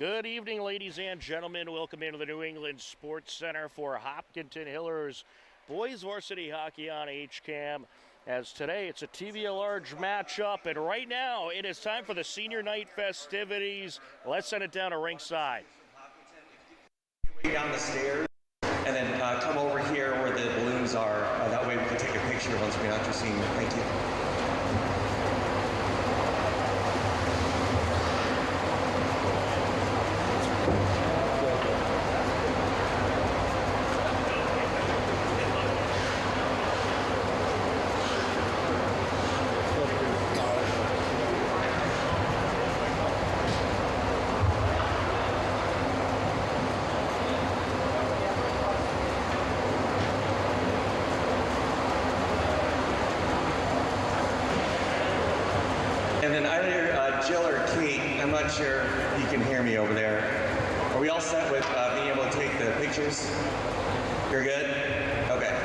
Good evening, ladies and gentlemen. Welcome into the New England Sports Center for Hopkinton Hillers Boys Varsity Hockey on HCAM. As today, it's a TV large matchup, and right now it is time for the senior night festivities. Let's send it down to ringside. Way down the stairs, and then come over here where the balloons are. That way we can take a picture once we're not just seeing. Thank you. And then either Jill or Kate, I'm not sure if you can hear me over there. Are we all set with being able to take the pictures? You're good? Okay.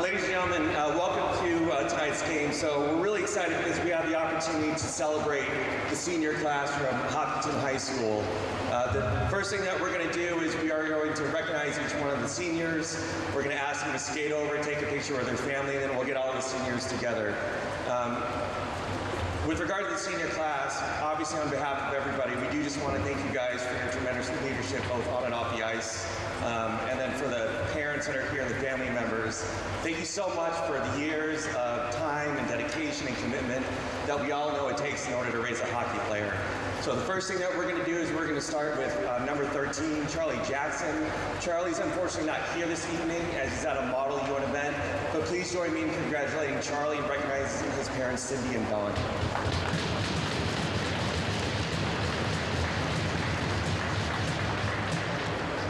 Ladies and gentlemen, welcome to tonight's game. So we're really excited because we have the opportunity to celebrate the senior class from Hopkinton High School. The first thing that we're going to do is we are going to recognize each one of the seniors. We're going to ask them to skate over, take a picture with their family, and then we'll get all the seniors together. With regard to the senior class, obviously on behalf of everybody, we do just want to thank you guys for your tremendous leadership both on and off the ice. And then for the parents that are here and the family members, thank you so much for the years of time and dedication and commitment that we all know it takes in order to raise a hockey player. So the first thing that we're going to do is we're going to start with number 13, Charlie Jackson. Charlie's unfortunately not here this evening as he's at a Model UN event, but please join me in congratulating Charlie and recognizing his parents, Cindy and Dawn.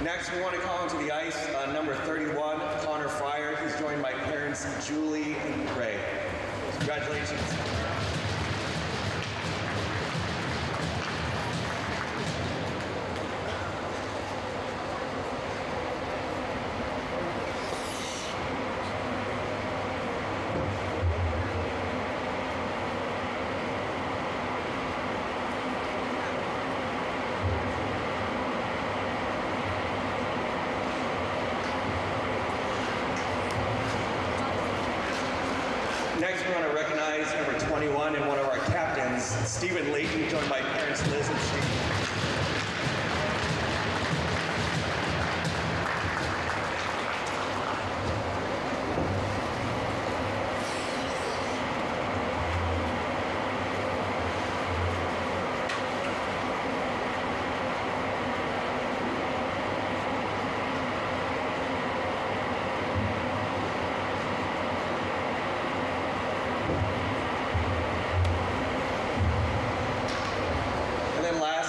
Next, we want to call into the ice number 31, Connor Fryer. He's joined by parents Julie and Ray. Congratulations. Next, we want to recognize number 21 and one of our captains, Stephen Layton, joined by parents Liz and Steve.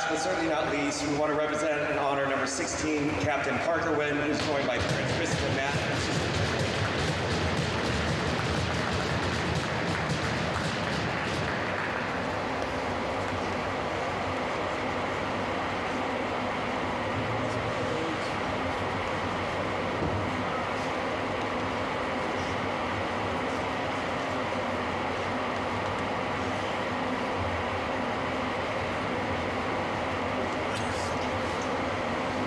But certainly not least, we want to represent and honor number 16, Captain Parker Wynn, who's joined by parents Kristen and Matt.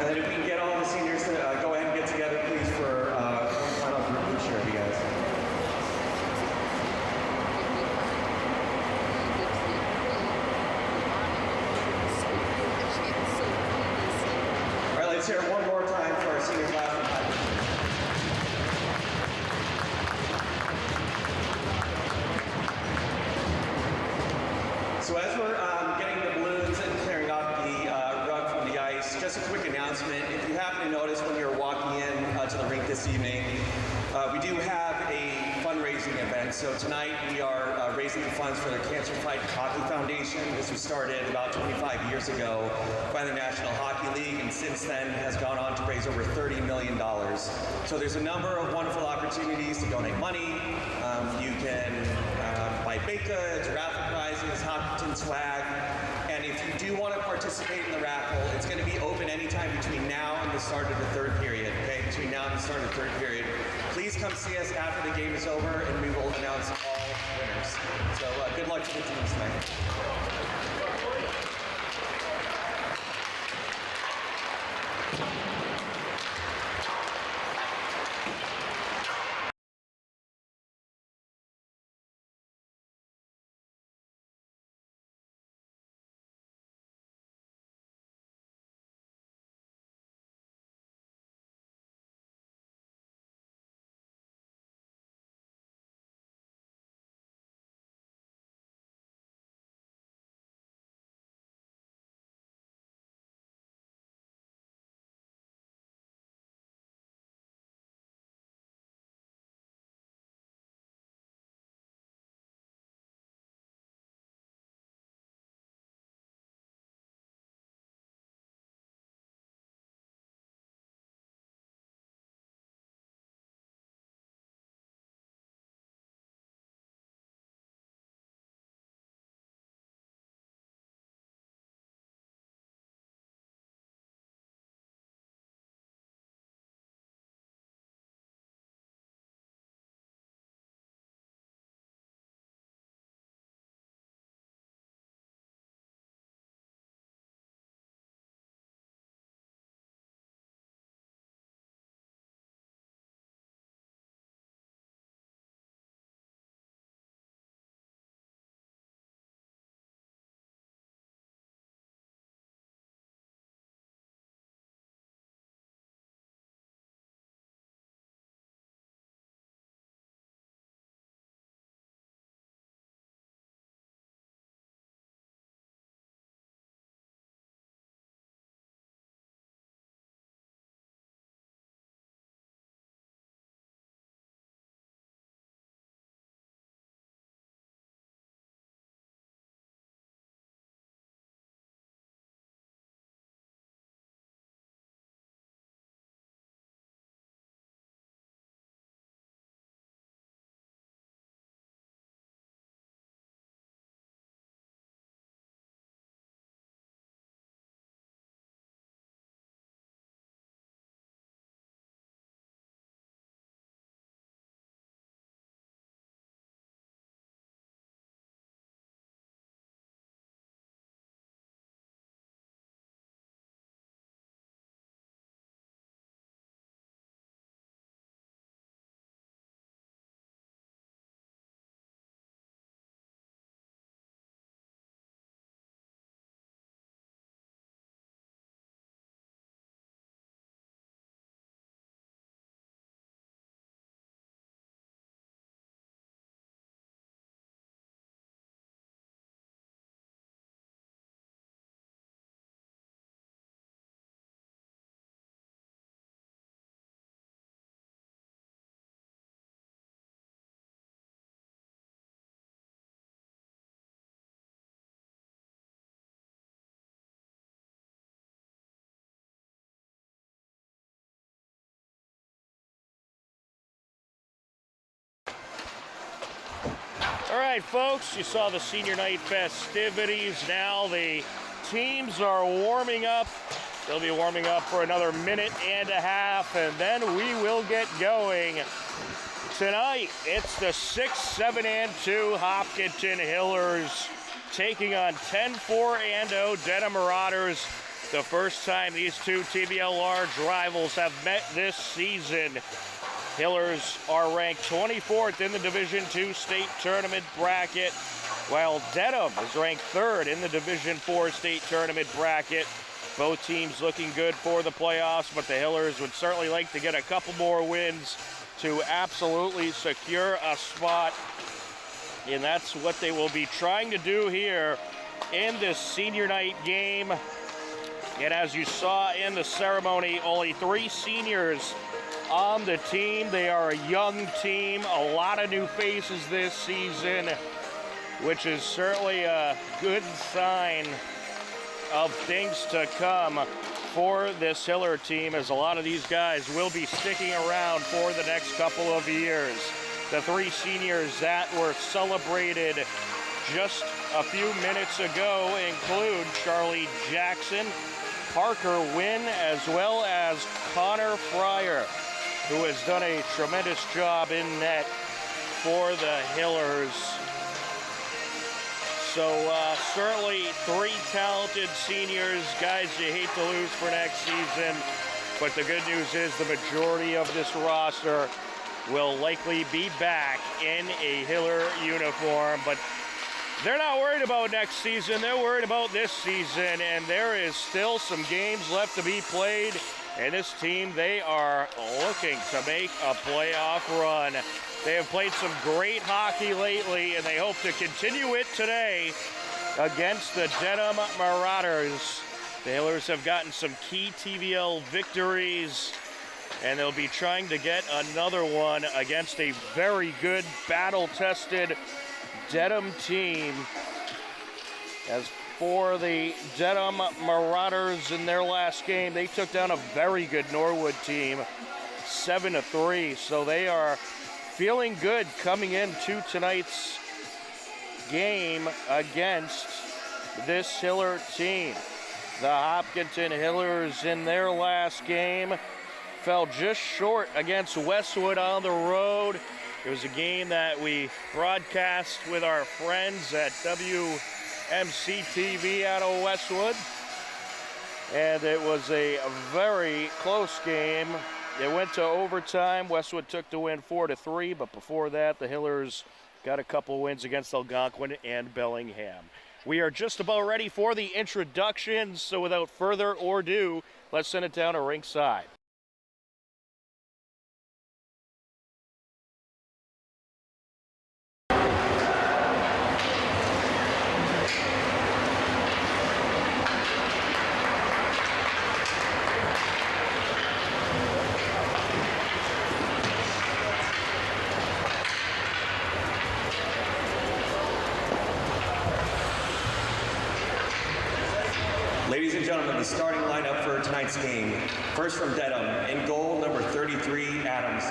And if we can get all the seniors to go ahead and get together, please, for one final group picture of you guys. All right, let's hear it one more time for our senior class. So as we're getting the balloons and clearing off the rug from the ice, just a quick announcement. If you happen to notice when you're walking in to the rink this evening, we do have a fundraising event. So tonight we are raising the funds for the Cancer Fight Hockey Foundation. This was started about 25 years ago by the National Hockey League, and since then has gone on to raise over $30 million. So there's a number of wonderful opportunities to donate money. You can buy baked goods, raffle prizes, Hopkinton swag. And if you do want to participate in the raffle, it's going to be open anytime between now and the start of the third period. Okay, between now and the start of the third period. Please come see us after the game is over, and we will announce all winners. So good luck to the teams tonight. All right, folks, you saw the senior night festivities. Now the teams are warming up. They'll be warming up for another minute and a half, and then we will get going. Tonight, it's the 6, 7, and 2 Hopkinton Hillers taking on 10-4-0 Dedham Marauders. The first time these two TBL large rivals have met this season. Hillers are ranked 24th in the Division II state tournament bracket, while Dedham is ranked 3rd in the Division IV state tournament bracket. Both teams looking good for the playoffs, but the Hillers would certainly like to get a couple more wins to absolutely secure a spot. And that's what they will be trying to do here in this senior night game. And as you saw in the ceremony, only 3 seniors on the team. They are a young team, a lot of new faces this season, which is certainly a good sign of things to come for this Hiller team, as a lot of these guys will be sticking around for the next couple of years. The 3 seniors that were celebrated just a few minutes ago include Charlie Jackson, Parker Wynn, as well as Connor Fryer, who has done a tremendous job in net for the Hillers. So certainly 3 talented seniors, guys you hate to lose for next season. But the good news is the majority of this roster will likely be back in a Hiller uniform. But they're not worried about next season. They're worried about this season. And there is still some games left to be played. And this team, they are looking to make a playoff run. They have played some great hockey lately, and they hope to continue it today against the Dedham Marauders. The Hillers have gotten some key TVL victories, and they'll be trying to get another one against a very good, battle-tested Dedham team. As for the Dedham Marauders in their last game, they took down a very good Norwood team, 7-3. So they are feeling good coming into tonight's game against this Hiller team. The Hopkinton Hillers in their last game fell just short against Westwood on the road. It was a game that we broadcast with our friends at WMC-TV out of Westwood. And it was a very close game. It went to overtime. Westwood took the win 4-3, but before that, the Hillers got a couple wins against Algonquin and Bellingham. We are just about ready for the introductions, so without further ado, let's send it down to ringside. Ladies and gentlemen, the starting lineup for tonight's game. First from Dedham, in goal, number 33, Adams.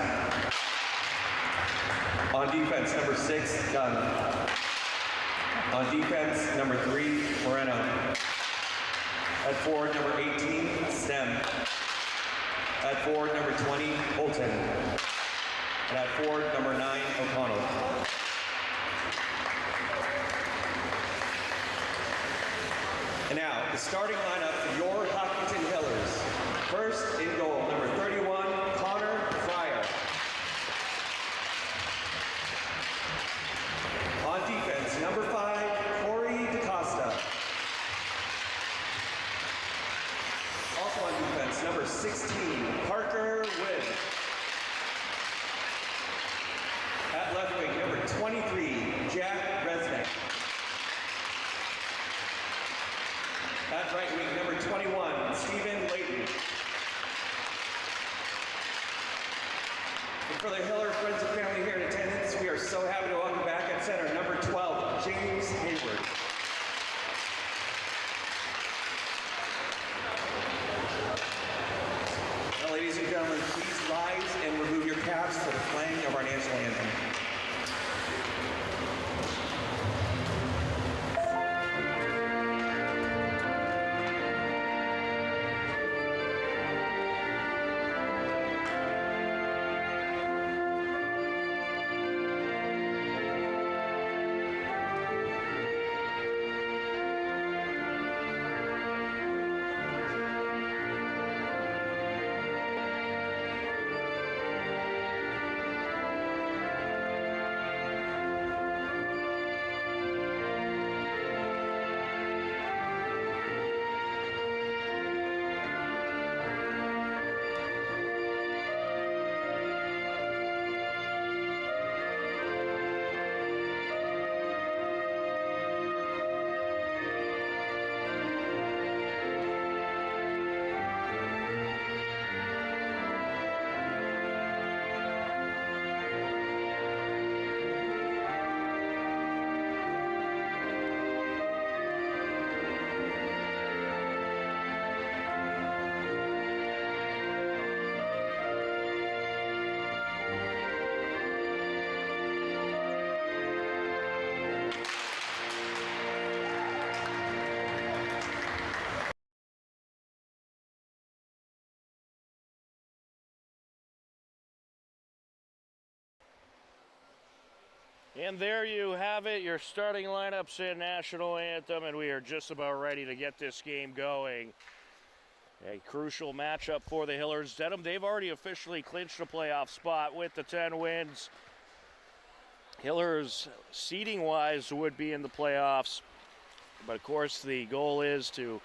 On defense, number 6, Dunn. On defense, number 3, Moreno. At forward, number 18, Stem. At forward, number 20, Holton. And at forward, number 9, O'Connell. And now, the starting lineup for your Hopkinton Hillers. First, in goal, number 31, Connor Fryer. On defense, number 5, Corey DaCosta. Also on defense, number 16, Parker Wynn. At left wing, number 23, Jack Resnick. At right wing, number 21, Stephen Layton. And for the Hiller friends and family here in attendance, we are so happy to welcome back at center, number 12, James Hayward. Now, ladies and gentlemen, please rise and remove your caps for the playing of our national anthem. And there you have it, your starting lineups and national anthem, and we are just about ready to get this game going. A crucial matchup for the Hillers. Dedham, they've already officially clinched a playoff spot with the 10 wins. Hillers, seeding-wise, would be in the playoffs, but of course the goal is to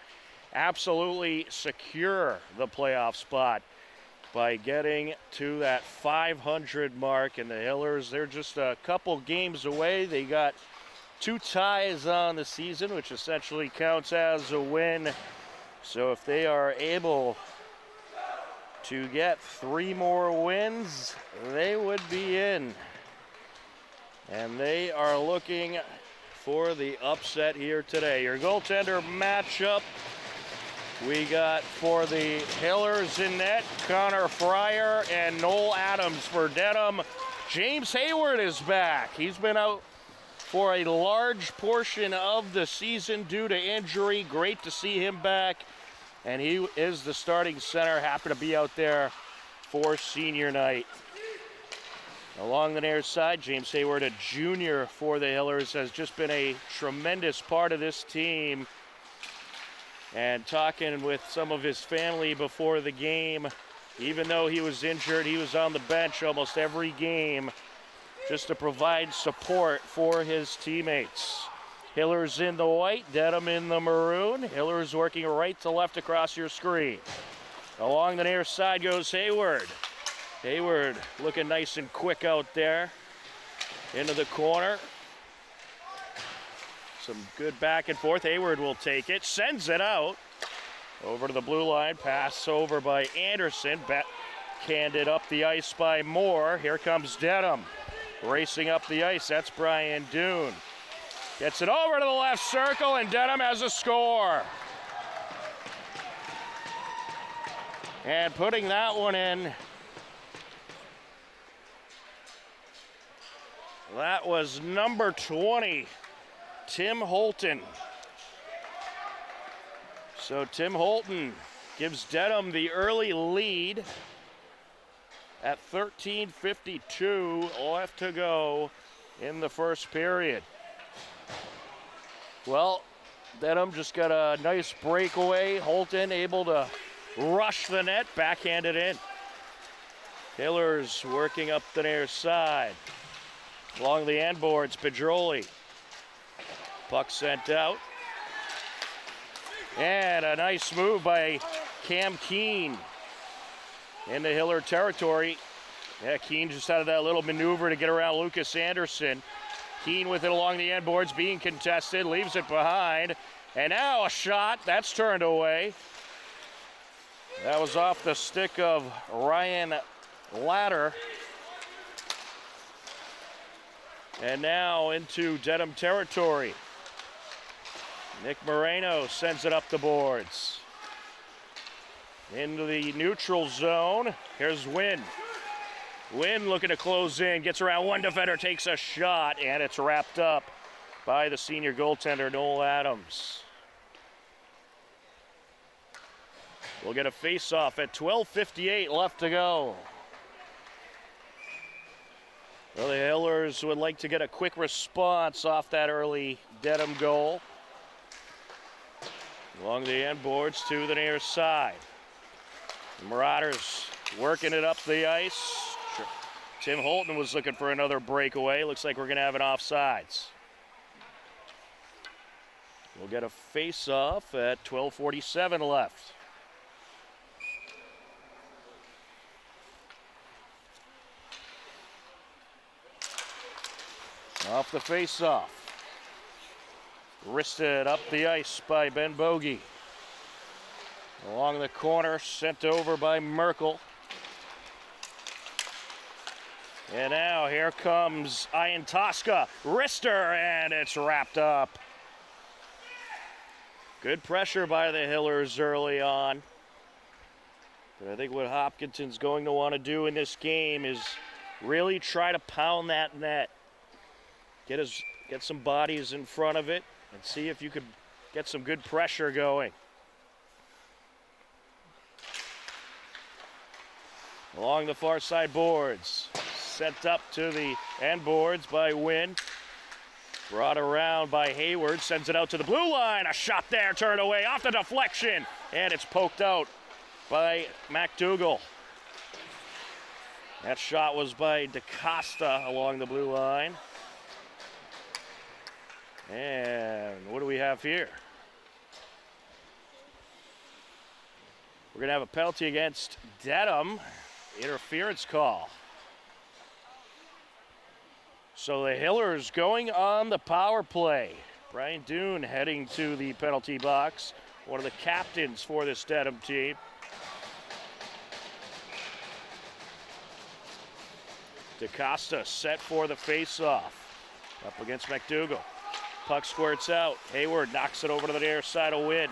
absolutely secure the playoff spot by getting to that 500 mark. And the Hillers, they're just a couple games away. They got 2 ties on the season, which essentially counts as a win. So if they are able to get 3 more wins, they would be in. And they are looking for the upset here today. Your goaltender matchup, we got for the Hillers in net, Connor Fryer and Noel Adams. For Dedham, James Hayward is back. He's been out for a large portion of the season due to injury. Great to see him back. And he is the starting center. Happy to be out there for senior night. Along the near side, James Hayward, a junior for the Hillers, has just been a tremendous part of this team. And talking with some of his family before the game, even though he was injured, he was on the bench almost every game just to provide support for his teammates. Hillers in the white, Dedham in the maroon. Hillers working right to left across your screen. Along the near side goes Hayward. Hayward looking nice and quick out there into the corner. Some good back and forth. Hayward will take it, sends it out over to the blue line. Pass over by Anderson. Backhanded up the ice by Moore. Here comes Dedham racing up the ice. That's Brian Doon. Gets it over to the left circle, and Dedham has a score. And putting that one in, that was number 20. Tim Holton. So Tim Holton gives Dedham the early lead at 13:52 left to go in the first period. Well, Dedham just got a nice breakaway. Holton able to rush the net, backhanded in. Hillers working up the near side. Along the end boards, Pedroli. Puck sent out. And a nice move by Cam Keene into Hiller territory. Yeah, Keene just had that little maneuver to get around Lucas Anderson. Keene with it along the end boards, being contested, leaves it behind. And now a shot, that's turned away. That was off the stick of Ryan Latter. And now into Dedham territory. Nick Moreno sends it up the boards. Into the neutral zone. Here's Wynn. Wynn looking to close in. Gets around one defender, takes a shot, and it's wrapped up by the senior goaltender, Noel Adams. We'll get a face-off at 12:58 left to go. Well, the Hillers would like to get a quick response off that early Dedham goal. Along the end boards to the near side. The Marauders working it up the ice. Tim Holton was looking for another breakaway. Looks like we're going to have an offsides. We'll get a face-off at 12:47 left. Off the face-off. Wristed up the ice by Ben Bogey. Along the corner, sent over by Merkel. And now here comes Ian Tosca. Wrister, and it's wrapped up. Good pressure by the Hillers early on. But I think what Hopkinton's going to want to do in this game is really try to pound that net. Get some bodies in front of it and see if you could get some good pressure going. Along the far side boards, sent up to the end boards by Wynn. Brought around by Hayward, sends it out to the blue line. A shot there, turned away, off the deflection, and it's poked out by McDougal. That shot was by DaCosta along the blue line. And what do we have here? We're going to have a penalty against Dedham. Interference call. So the Hillers going on the power play. Brian Doon heading to the penalty box. One of the captains for this Dedham team. DaCosta set for the face-off. Up against McDougal. Puck squirts out. Hayward knocks it over to the near side of Wynn.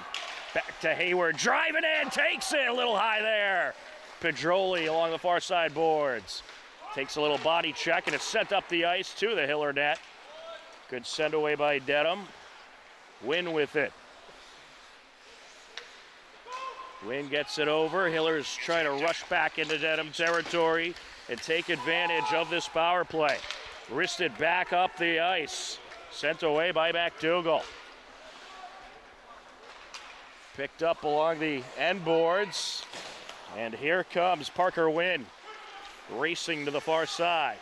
Back to Hayward, driving in, takes it a little high there. Pedroli along the far side boards. Takes a little body check, and it's sent up the ice to the Hiller net. Good send away by Dedham. Wynn with it. Wynn gets it over. Hiller's trying to rush back into Dedham territory and take advantage of this power play. Wristed back up the ice. Sent away by McDougal. Picked up along the end boards. And here comes Parker Wynn, racing to the far side.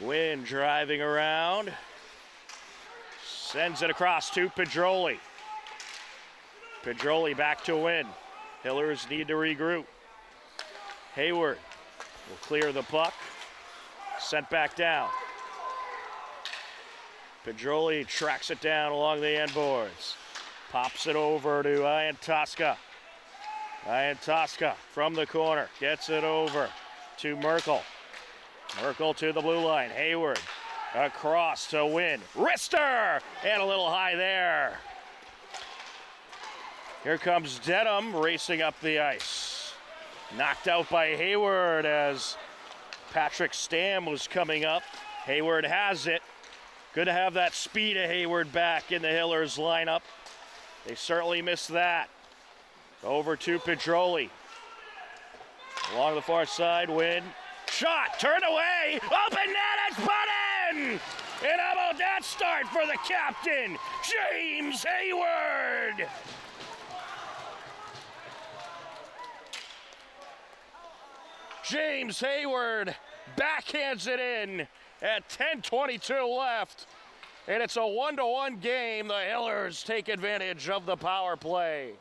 Wynn driving around. Sends it across to Pedroli. Pedroli back to Wynn. Hillers need to regroup. Hayward will clear the puck. Sent back down. Pedroli tracks it down along the end boards. Pops it over to Ian Tosca. Ian Tosca from the corner gets it over to Merkel. Merkel to the blue line. Hayward across to Wynn. Wrister! And a little high there. Here comes Dedham racing up the ice. Knocked out by Hayward as Patrick Stam was coming up. Hayward has it. Good to have that speed of Hayward back in the Hillers lineup. They certainly missed that. Over to Pedroli. Along the far side, Wynn. Shot, turned away, open net, it's put in! And how about that start for the captain, James Hayward? James Hayward backhands it in at 10:22 left. And it's a 1-1 game. The Hillers take advantage of the power play.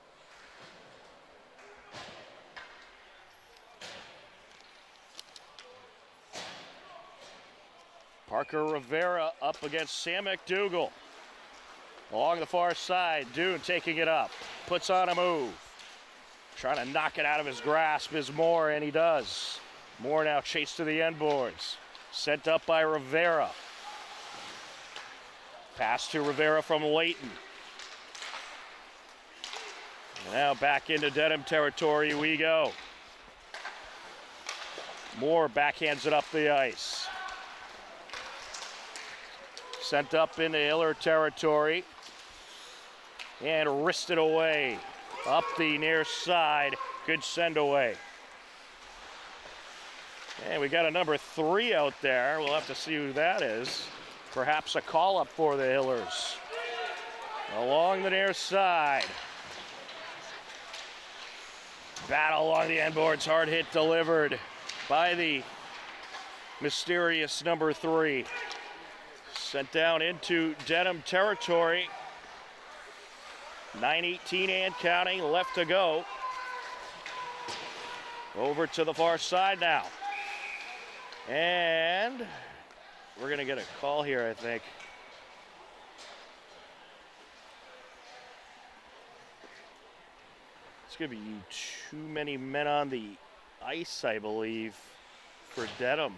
Parker Rivera up against Sam McDougal. Along the far side, Doon taking it up. Puts on a move. Trying to knock it out of his grasp is Moore, and he does. Moore now chased to the end boards. Sent up by Rivera. Pass to Rivera from Layton. Now back into Dedham territory we go. Moore backhands it up the ice. Sent up into Hiller territory. And wristed away. Up the near side. Good send away. And we got a number 3 out there. We'll have to see who that is. Perhaps a call-up for the Hillers. Along the near side. Battle along the end boards. Hard hit delivered by the mysterious number 3. Sent down into Dedham territory. 9:18 and counting left to go. Over to the far side now. And we're going to get a call here, I think. It's going to be too many men on the ice, I believe, for Dedham.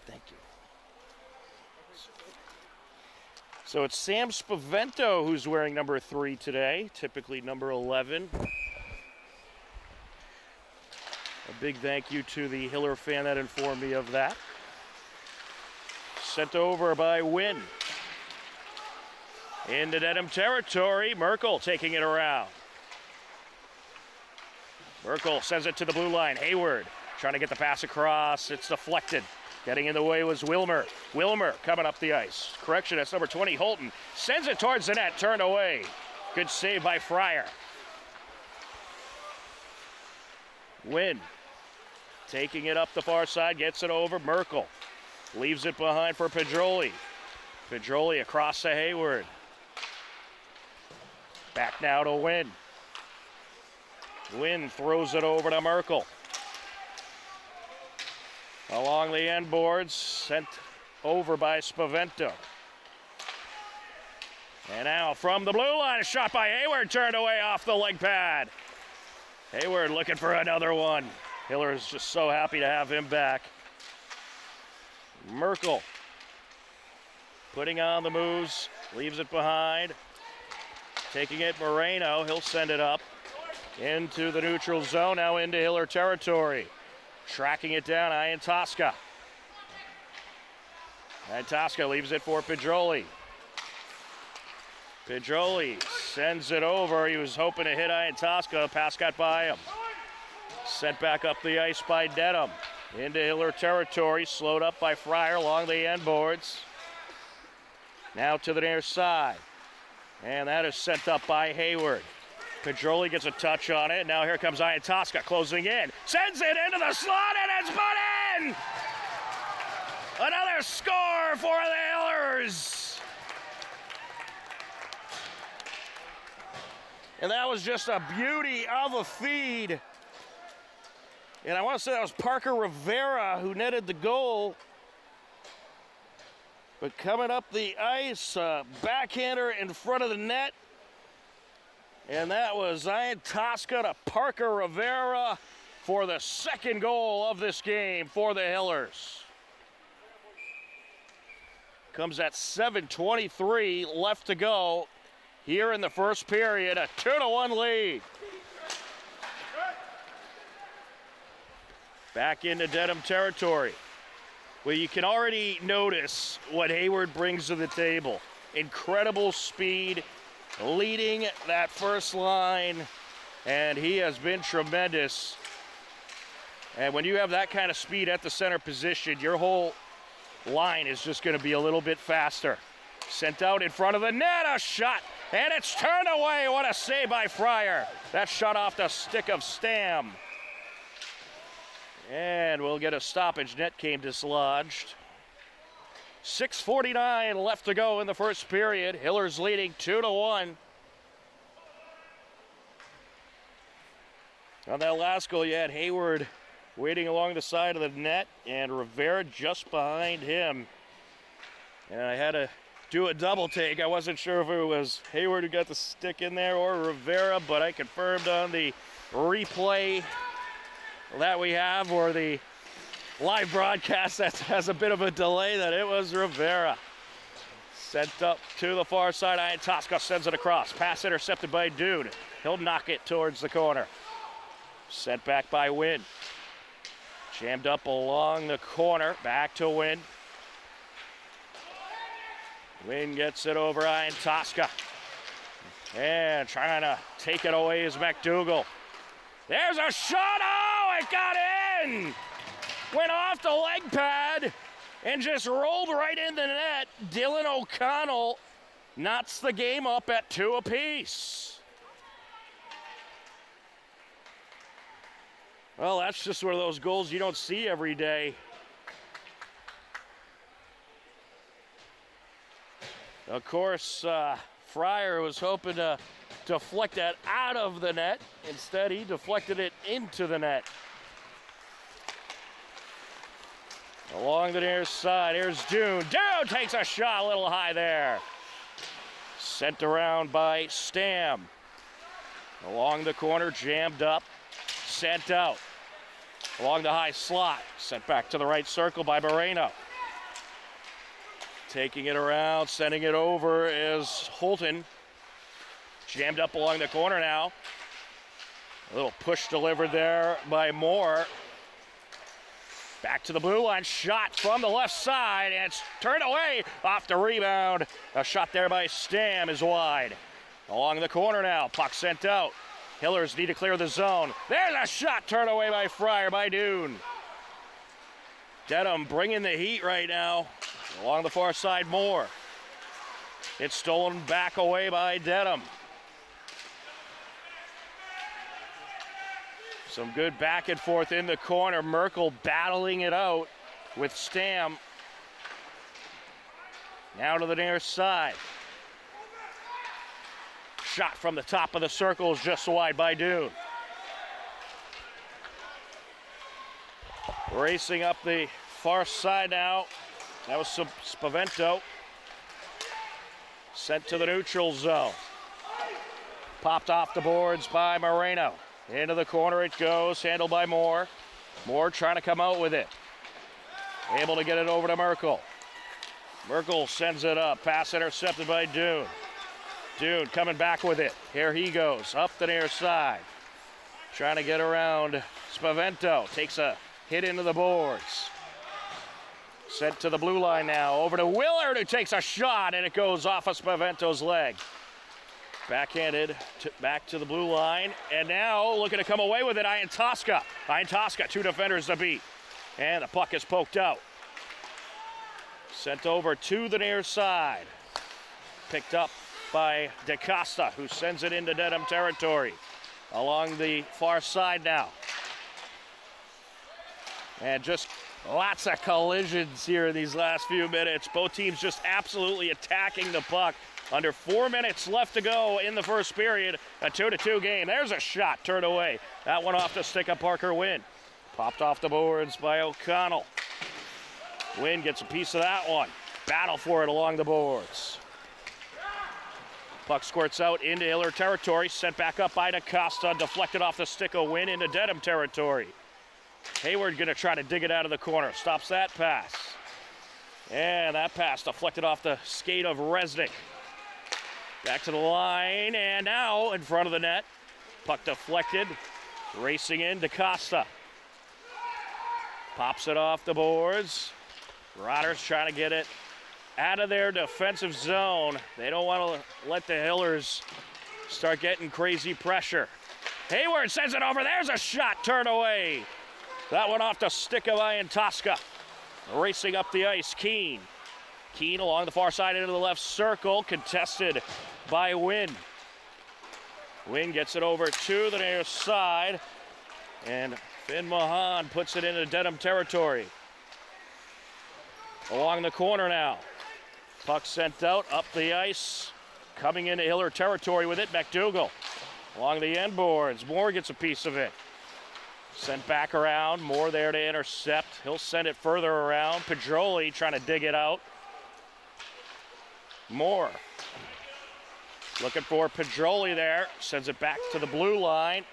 Thank you. So it's Sam Spavento who's wearing number 3 today, typically number 11. A big thank you to the Hiller fan that informed me of that. sent over by Wynn. Into Dedham territory, Merkel taking it around. Merkel sends it to the blue line. Hayward trying to get the pass across. It's deflected. Getting in the way was Wilmer. Wilmer coming up the ice. Correction, that's number 20, Holton. Sends it towards the net, turned away. Good save by Fryer. Wynn taking it up the far side, gets it over. Merkel leaves it behind for Pedroli. Pedroli across to Hayward. Back now to Wynn. Wynn throws it over to Merkel. Along the end boards, sent over by Spavento. And now from the blue line, a shot by Hayward, turned away off the leg pad. Hayward looking for another one. Hiller is just so happy to have him back. Merkel putting on the moves, leaves it behind. Taking it, Moreno, he'll send it up into the neutral zone, now into Hiller territory. Tracking it down, Iantosca. Iantosca leaves it for Pedroli. Pedroli sends it over. He was hoping to hit Iantosca. Pass got by him. Sent back up the ice by Dedham. Into Hiller territory, slowed up by Fryer along the end boards. Now to the near side. And that is sent up by Hayward. Pedroli gets a touch on it. Now here comes Iantosca closing in. Sends it into the slot and it's put in! Another score for the Hillers! And that was just a beauty of a feed. And I want to say that was Parker Rivera who netted the goal. But coming up the ice, backhander in front of the net. And that was Iantosca to Parker Rivera for the second goal of this game for the Hillers. Comes at 7:23 left to go here in the first period, a 2-1 lead. Back into Dedham territory. Well, you can already notice what Hayward brings to the table. Incredible speed, leading that first line, and he has been tremendous. And when you have that kind of speed at the center position, your whole line is just going to be a little bit faster. Sent out in front of the net, a shot, and it's turned away. What a save by Fryer. That shot off the stick of Stam. And we'll get a stoppage. Net came dislodged. 6:49 left to go in the first period. Hillers leading 2-1. On that last goal, you had Hayward waiting along the side of the net and Rivera just behind him. And I had to do a double take. I wasn't sure if it was Hayward who got the stick in there or Rivera, but I confirmed on the replay that we have, or the live broadcast that has a bit of a delay, that it was Rivera. Sent up to the far side. Iantosca sends it across. Pass intercepted by Dude. He'll knock it towards the corner. Sent back by Wynn. Jammed up along the corner. Back to Wynn. Wynn gets it over Iantosca. And trying to take it away is McDougal. There's a shot. Oh, it got in. Went off the leg pad and just rolled right in the net. Dylan O'Connell knots the game up at 2 apiece. Well, that's just one of those goals you don't see every day. Of course, Fryer was hoping to deflect that out of the net. Instead, he deflected it into the net. Along the near side, here's Dune. Dune takes a shot a little high there. Sent around by Stam. Along the corner, jammed up, sent out. Along the high slot, sent back to the right circle by Moreno. Taking it around, sending it over is Holton. Jammed up along the corner now. A little push delivered there by Moore. Back to the blue line, shot from the left side, and it's turned away off the rebound. A shot there by Stam is wide. Along the corner now, puck sent out. Hillers need to clear the zone. There's a shot turned away by Fryer by Dune. Dedham bringing the heat right now. Along the far side, Moore. It's stolen back away by Dedham. Some good back and forth in the corner. Merkel battling it out with Stam. Now to the near side. Shot from the top of the circle is just wide by Dune. Racing up the far side now. That was Spavento. Sent to the neutral zone. Popped off the boards by Moreno. Into the corner it goes, handled by Moore. Moore trying to come out with it. Able to get it over to Merkel. Merkel sends it up. Pass intercepted by Dune. Dune coming back with it. Here he goes, up the near side. Trying to get around Spavento. Takes a hit into the boards. Sent to the blue line now. Over to Willard, who takes a shot, and it goes off of Spavento's leg. Backhanded back to the blue line. And now looking to come away with it, Ian Tosca. Ian Tosca, 2 defenders to beat. And the puck is poked out. Sent over to the near side. Picked up by DeCosta, who sends it into Dedham territory. Along the far side now. And just lots of collisions here in these last few minutes. Both teams just absolutely attacking the puck. Under 4 minutes left to go in the first period. A 2-2 game. There's a shot turned away. That one off the stick of Parker Wynn. Popped off the boards by O'Connell. Wynn gets a piece of that one. Battle for it along the boards. Puck squirts out into Hiller territory. Sent back up by DeCosta. Deflected off the stick of Wynn into Dedham territory. Hayward going to try to dig it out of the corner. Stops that pass. And that pass deflected off the skate of Resnick. Back to the line, and now in front of the net. Puck deflected. Racing in, DeCosta. Pops it off the boards. Rodgers trying to get it out of their defensive zone. They don't want to let the Hillers start getting crazy pressure. Hayward sends it over. There's a shot turned away. That one off the stick of Ian Tosca. Racing up the ice, Keene. Keene along the far side into the left circle, contested by Wynn. Wynn gets it over to the near side, and Finn Mahan puts it into Dedham territory. Along the corner now. Puck sent out, up the ice, coming into Hiller territory with it, McDougall. Along the end boards, Moore gets a piece of it. Sent back around, Moore there to intercept. He'll send it further around. Pedroli trying to dig it out. Moore looking for Pedroli there. Sends it back to the blue line.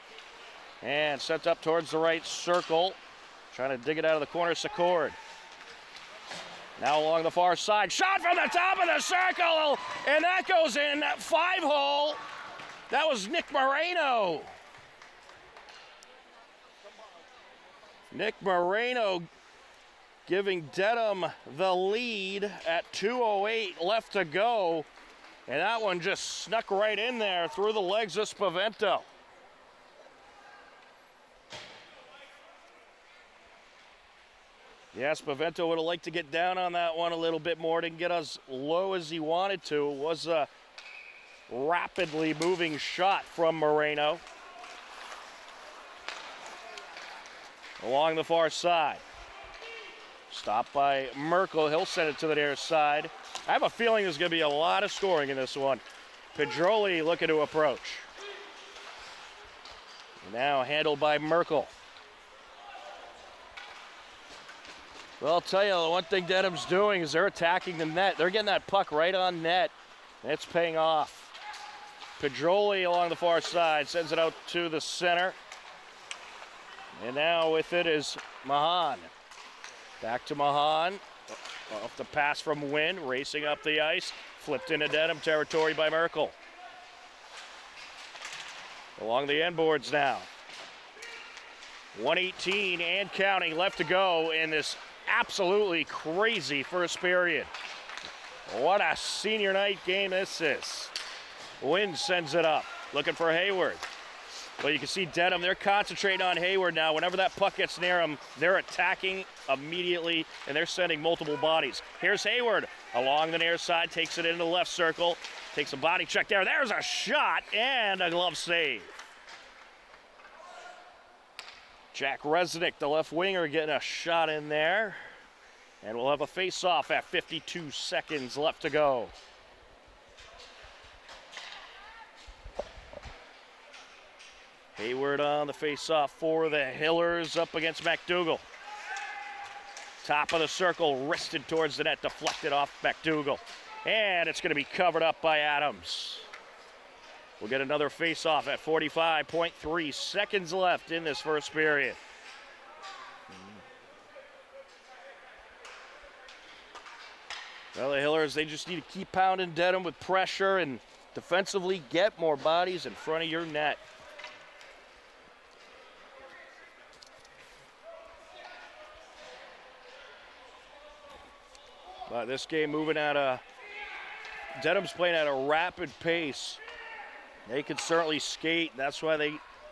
And sent up towards the right circle. Trying to dig it out of the corner, Secord. Now along the far side. Shot from the top of the circle. And that goes in. 5-hole. That was Nick Moreno. Nick Moreno giving Dedham the lead at 2:08 left to go. And that one just snuck right in there through the legs of Spavento. Yeah, Spavento would have liked to get down on that one a little bit more. Didn't get as low as he wanted to. It was a rapidly moving shot from Moreno. Along the far side. Stopped by Merkel. He'll send it to the near side. I have a feeling there's going to be a lot of scoring in this one. Pedroli looking to approach. Now handled by Merkel. Well, I'll tell you, the one thing Dedham's doing is they're attacking the net. They're getting that puck right on net. And it's paying off. Pedroli along the far side sends it out to the center. And now with it is Mahan. Back to Mahan. Off the pass from Wynn, racing up the ice. Flipped into Dedham territory by Merkel. Along the end boards now. 1:18 and counting left to go in this absolutely crazy first period. What a senior night game this is. Wynn sends it up, looking for Hayward. Well, you can see Dedham, they're concentrating on Hayward now. Whenever that puck gets near them, they're attacking immediately, and they're sending multiple bodies. Here's Hayward along the near side, takes it into the left circle, takes a body check there. There's a shot and a glove save. Jack Resnick, the left winger, getting a shot in there. And we'll have a face-off at 52 seconds left to go. Hayward on the face-off for the Hillers up against McDougal. Top of the circle, wristed towards the net, deflected off McDougal. And it's going to be covered up by Adams. We'll get another face-off at 45.3 seconds left in this first period. Well, the Hillers, they just need to keep pounding Dedham with pressure and defensively get more bodies in front of your net. But this game moving at Dedham's playing at a rapid pace. They can certainly skate. That's why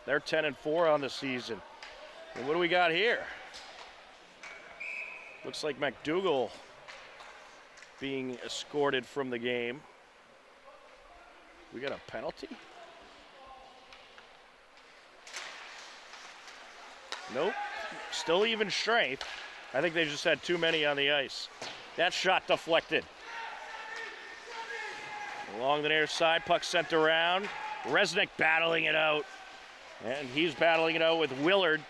they're 10-4 on the season. And what do we got here? Looks like McDougal being escorted from the game. We got a penalty? Nope. Still even strength. I think they just had too many on the ice. That shot deflected. Along the near side, puck sent around. Resnick battling it out. And he's battling it out with Willard.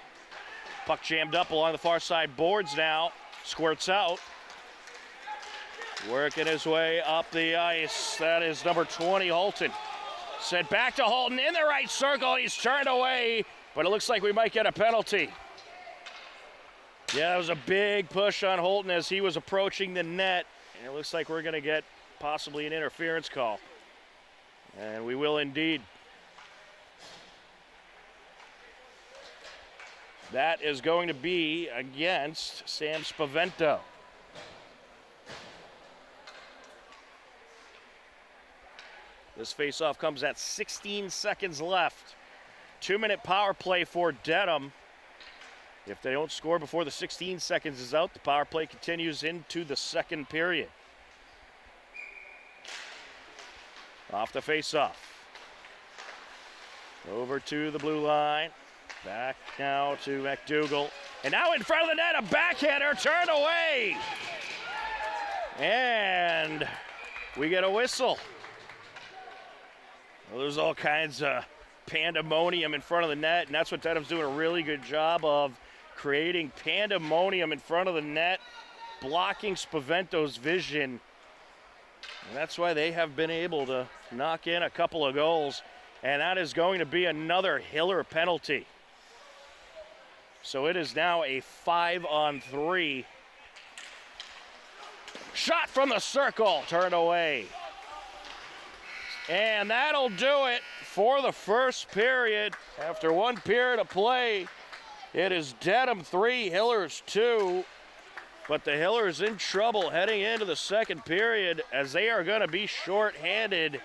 Puck jammed up along the far side boards now. Squirts out. Working his way up the ice. That is number 20, Holton. Sent back to Holton in the right circle. He's turned away, but it looks like we might get a penalty. Yeah, that was a big push on Holton as he was approaching the net. And it looks like we're going to get possibly an interference call. And we will indeed. That is going to be against Sam Spavento. This faceoff comes at 16 seconds left. 2-minute power play for Dedham. If they don't score before the 16 seconds is out, the power play continues into the second period. Off the faceoff. Over to the blue line. Back now to McDougal. And now in front of the net, a backhander turned away. And we get a whistle. Well, there's all kinds of pandemonium in front of the net, and that's what Dedham's doing a really good job of, creating pandemonium in front of the net, blocking Spavento's vision. And that's why they have been able to knock in a couple of goals, and that is going to be another Hiller penalty. So it is now a 5-on-3. Shot from the circle, turned away. And that'll do it for the first period. After one period of play, it is Dedham 3, Hillers 2. But the Hillers in trouble heading into the second period as they are going to be shorthanded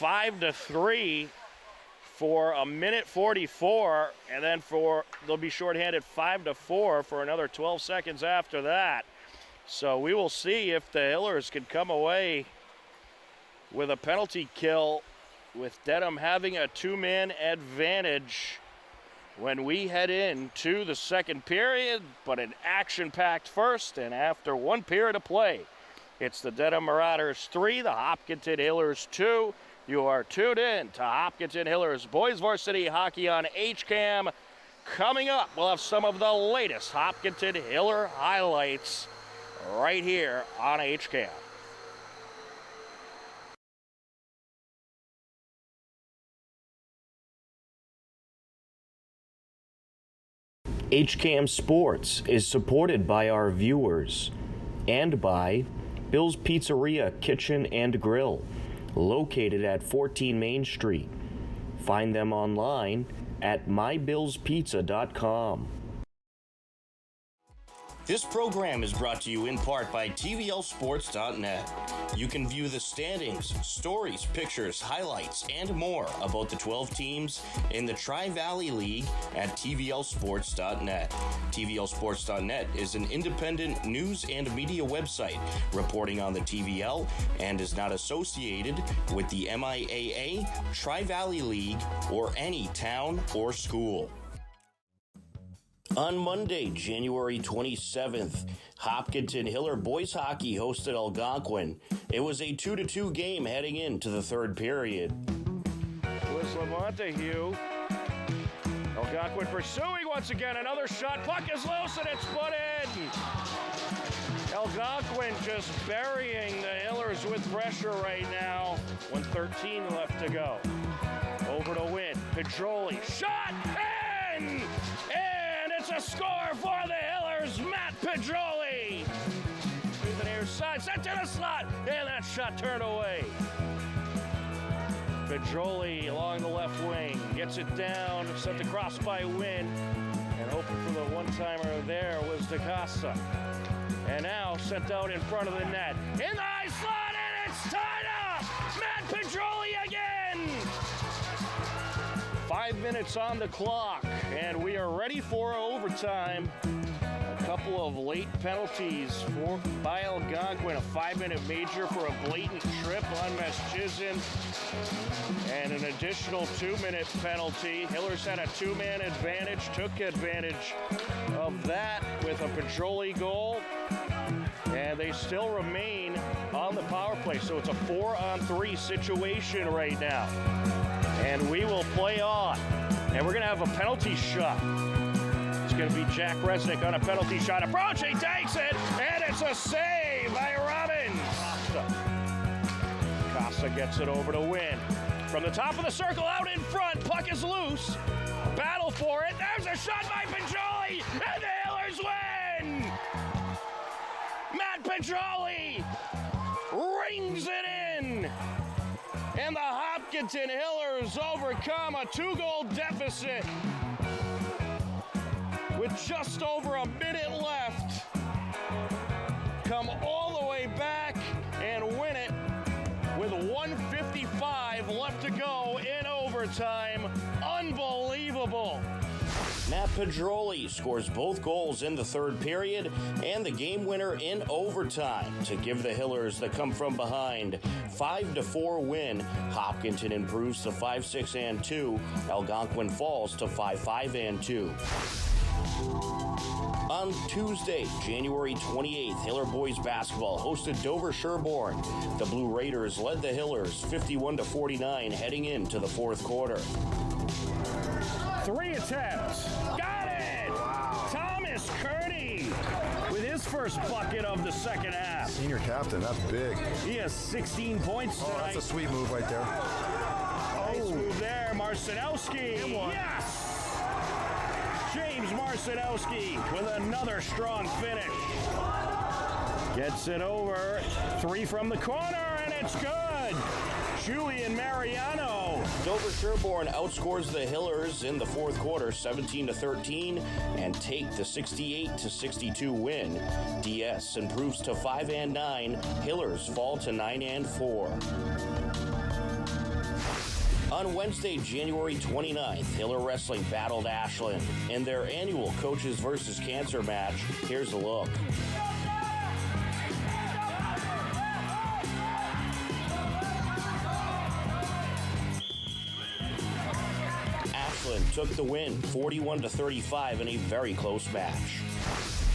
5-3 for a minute 44. And then they'll be shorthanded 5-4 for another 12 seconds after that. So we will see if the Hillers can come away with a penalty kill, with Dedham having a 2-man advantage when we head into the second period. But an action-packed first, and after one period of play, it's the Dedham Marauders 3, the Hopkinton Hillers 2. You are tuned in to Hopkinton Hillers Boys Varsity Hockey on HCAM. Coming up, we'll have some of the latest Hopkinton Hiller highlights right here on HCAM. HCAM Sports is supported by our viewers and by Bill's Pizzeria Kitchen and Grill, located at 14 Main Street. Find them online at mybillspizza.com. This program is brought to you in part by TVLsports.net. You can view the standings, stories, pictures, highlights, and more about the 12 teams in the Tri-Valley League at TVLsports.net. TVLsports.net is an independent news and media website reporting on the TVL and is not associated with the MIAA, Tri-Valley League, or any town or school. On Monday, January 27th, Hopkinton Hiller boys hockey hosted Algonquin. It was a 2-2 game heading into the third period. Louis Lamontague. Algonquin pursuing once again. Another shot. Puck is loose and it's put in. Algonquin just burying the Hillers with pressure right now. 1:13 left to go. Over to win. Pedroli. Shot in! It's a score for the Hillers. Matt Pedroli. To the near side, sent to the slot, and that shot turned away. Pedroli along the left wing, gets it down, sent across by Wynn, and hoping for the one-timer there was DaCosta. And now sent out in front of the net. In the high slot, and it's tied up! Matt Pedroli again! 5 minutes on the clock, and we are ready for overtime. A couple of late penalties by Algonquin. A 5-minute major for a blatant trip on Meschizin, and an additional 2-minute penalty. Hillers had a 2-man advantage, took advantage of that with a Pedroli goal, and they still remain on the power play. So it's a 4-on-3 situation right now. And we will play on. And we're going to have a penalty shot. It's going to be Jack Resnick on a penalty shot. Approaching, takes it, and it's a save by Robbins. Costa gets it over to Win. From the top of the circle, out in front, puck is loose. Battle for it. There's a shot by Pedroli, and the Hillers win! Matt Pedroli rings it in. And the Hopkinton Hillers overcome a 2-goal deficit with just over a minute left. Come all the way back and win it with 1:55 left to go in overtime. Unbelievable. Matt Pedroli scores both goals in the third period and the game winner in overtime to give the Hillers the come-from-behind 5-4 win. Hopkinton improves to 5-6-2. Algonquin falls to 5-5-2. On Tuesday, January 28th, Hiller boys basketball hosted Dover Sherborne. The Blue Raiders led the Hillers 51-49 heading into the fourth quarter. 3 attempts. Got it! Wow. Thomas Kearney with his first bucket of the second half. Senior captain, that's big. He has 16 points tonight. Oh, that's a sweet move right there. Nice move there, Marcinowski. Yes! James Marcinowski with another strong finish. Gets it over. 3 from the corner, and it's good. Julian Mariano. Dover Sherborne outscores the Hillers in the fourth quarter 17-13 and take the 68-62 win. DS improves to 5-9. Hillers fall to 9-4. On Wednesday, January 29th, Hiller Wrestling battled Ashland in their annual Coaches vs. Cancer match. Here's a look. Ashland took the win 41-35 in a very close match.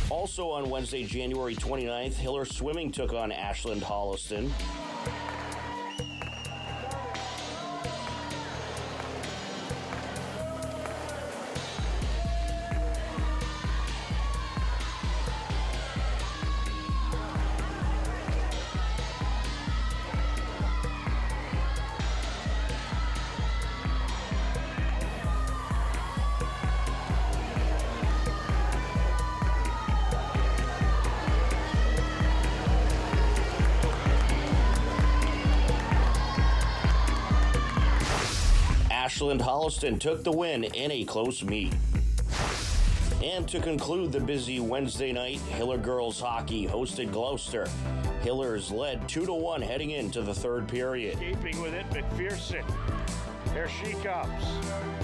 Also on Wednesday, January 29th, Hiller Swimming took on Ashland Holliston. Ashland Holliston took the win in a close meet. And to conclude the busy Wednesday night, Hiller girls hockey hosted Gloucester. Hillers led 2-1 heading into the third period. Keeping with it, McPherson. There she comes.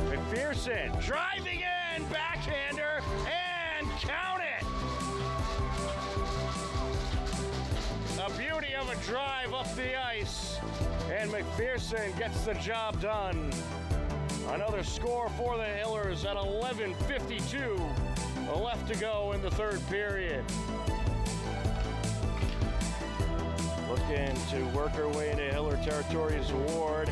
McPherson driving in, backhander, and count it! A beauty of a drive up the ice, and McPherson gets the job done. Another score for the Hillers at 11:52 left to go in the third period. Looking to work her way into Hiller territories. Ward.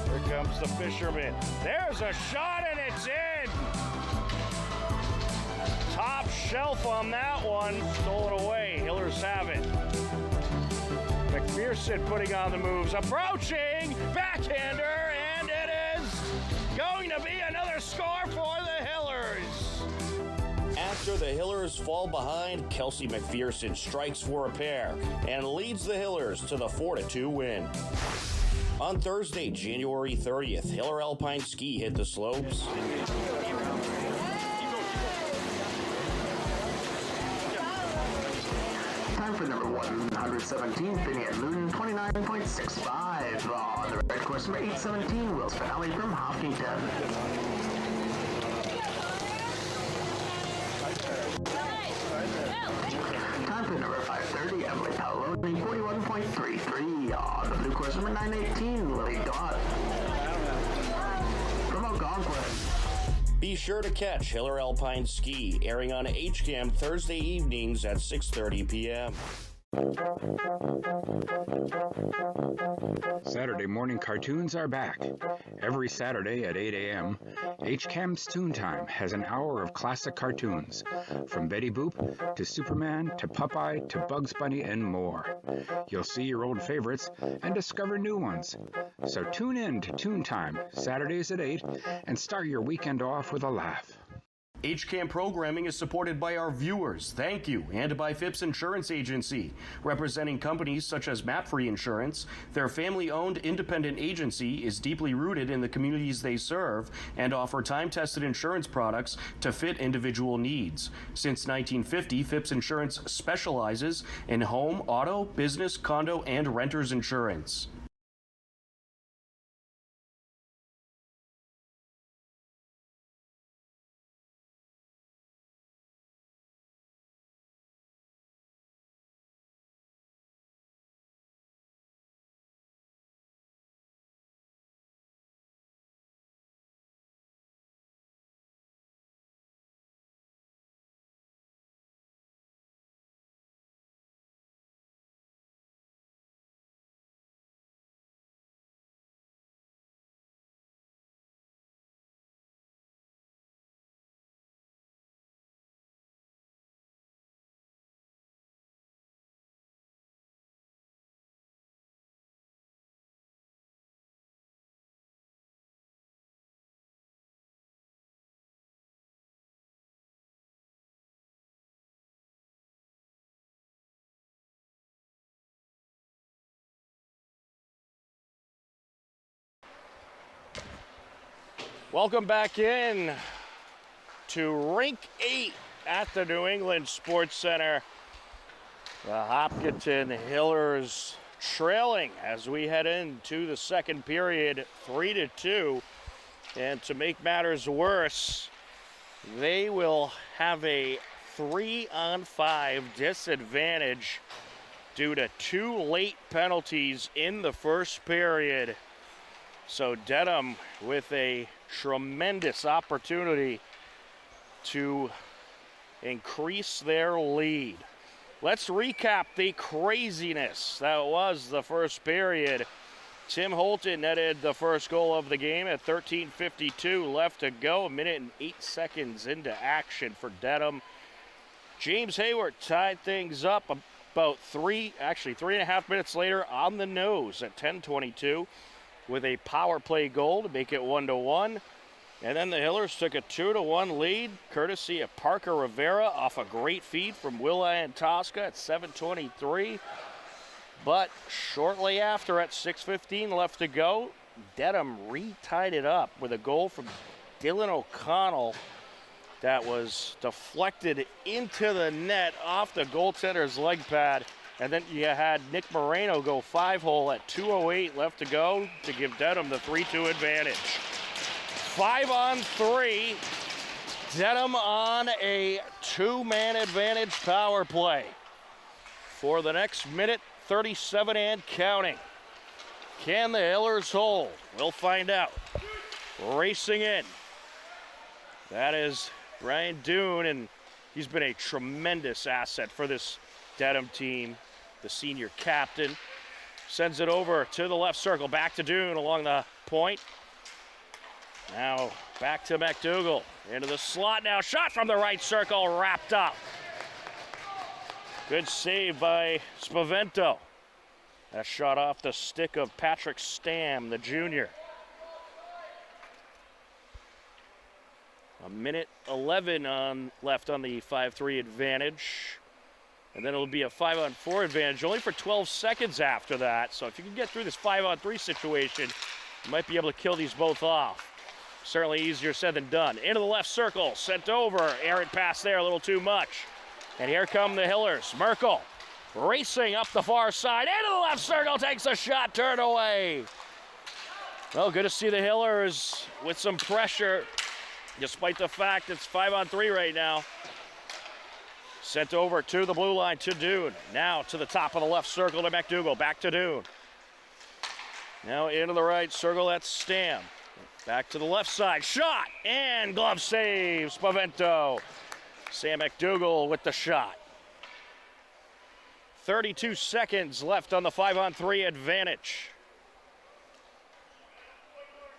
Here comes the Fisherman. There's a shot and it's in. Top shelf on that one. Stolen away. Hillers have it. McPherson putting on the moves. Approaching. Backhander. And it is going to be another score for the Hillers. After the Hillers fall behind, Kelsey McPherson strikes for a pair and leads the Hillers to the 4-2 win. On Thursday, January 30th, Hiller Alpine Ski hit the slopes. Time for number 117, Finney at Luton, 29.65. On the red course, number 817, Will Spinelli from Hopkinton. Time for number 530, Emily Paoloni, 41.33. On the blue course, number 918, Lily Dodd from Algonquin. Be sure to catch Hiller Alpine Ski, airing on HCAM Thursday evenings at 6:30 p.m. Saturday morning cartoons are back. Every Saturday at 8 a.m., HCAM's Toon Time has an hour of classic cartoons, from Betty Boop to Superman to Popeye to Bugs Bunny and more. You'll see your old favorites and discover new ones. So tune in to Toon Time, Saturdays at 8, and start your weekend off with a laugh. HCAM programming is supported by our viewers, thank you, and by Phipps Insurance Agency, representing companies such as Mapfree Insurance. Their family-owned independent agency is deeply rooted in the communities they serve and offer time-tested insurance products to fit individual needs. Since 1950, Phipps Insurance specializes in home, auto, business, condo, and renters insurance. Welcome back in to Rink 8 at the New England Sports Center. The Hopkinton Hillers trailing as we head into the second period, 3-2. And to make matters worse, they will have a 3-on-5 disadvantage due to 2 late penalties in the first period. So Dedham with a tremendous opportunity to increase their lead. Let's recap the craziness that was the first period. Tim Holton netted the first goal of the game at 13:52 left to go, 1 minute and 8 seconds into action for Dedham. James Hayward tied things up about 3.5 minutes later on the nose at 10:22 with a power play goal to make it 1-1. And then the Hillers took a 2-1 lead, courtesy of Parker Rivera off a great feed from Will Antosca at 7:23. But shortly after, at 6:15 left to go, Dedham re-tied it up with a goal from Dylan O'Connell that was deflected into the net off the goaltender's leg pad. And then you had Nick Moreno go 5-hole at 2:08 left to go to give Dedham the 3-2 advantage. 5-on-3. Dedham on a 2-man advantage power play for the next minute 37 and counting. Can the Hillers hold? We'll find out. Racing in. That is Brian Doon, and he's been a tremendous asset for this Dedham team. The senior captain sends it over to the left circle. Back to Doon along the point. Now back to McDougall. Into the slot now. Shot from the right circle. Wrapped up. Good save by Spavento. That shot off the stick of Patrick Stam, the junior. A minute 11 left on the 5-3 advantage. And then it'll be a 5-on-4 advantage only for 12 seconds after that. So if you can get through this 5-on-3 situation, you might be able to kill these both off. Certainly easier said than done. Into the left circle, sent over. Errant pass there, a little too much. And here come the Hillers. Merkel racing up the far side. Into the left circle, takes a shot, turned away. Well, good to see the Hillers with some pressure, despite the fact it's 5-on-3 right now. Sent over to the blue line to Doon. Now to the top of the left circle to McDougall. Back to Doon. Now into the right circle, that's Stam. Back to the left side. Shot and glove save. Spavento. Sam McDougall with the shot. 32 seconds left on the 5-on-3 advantage.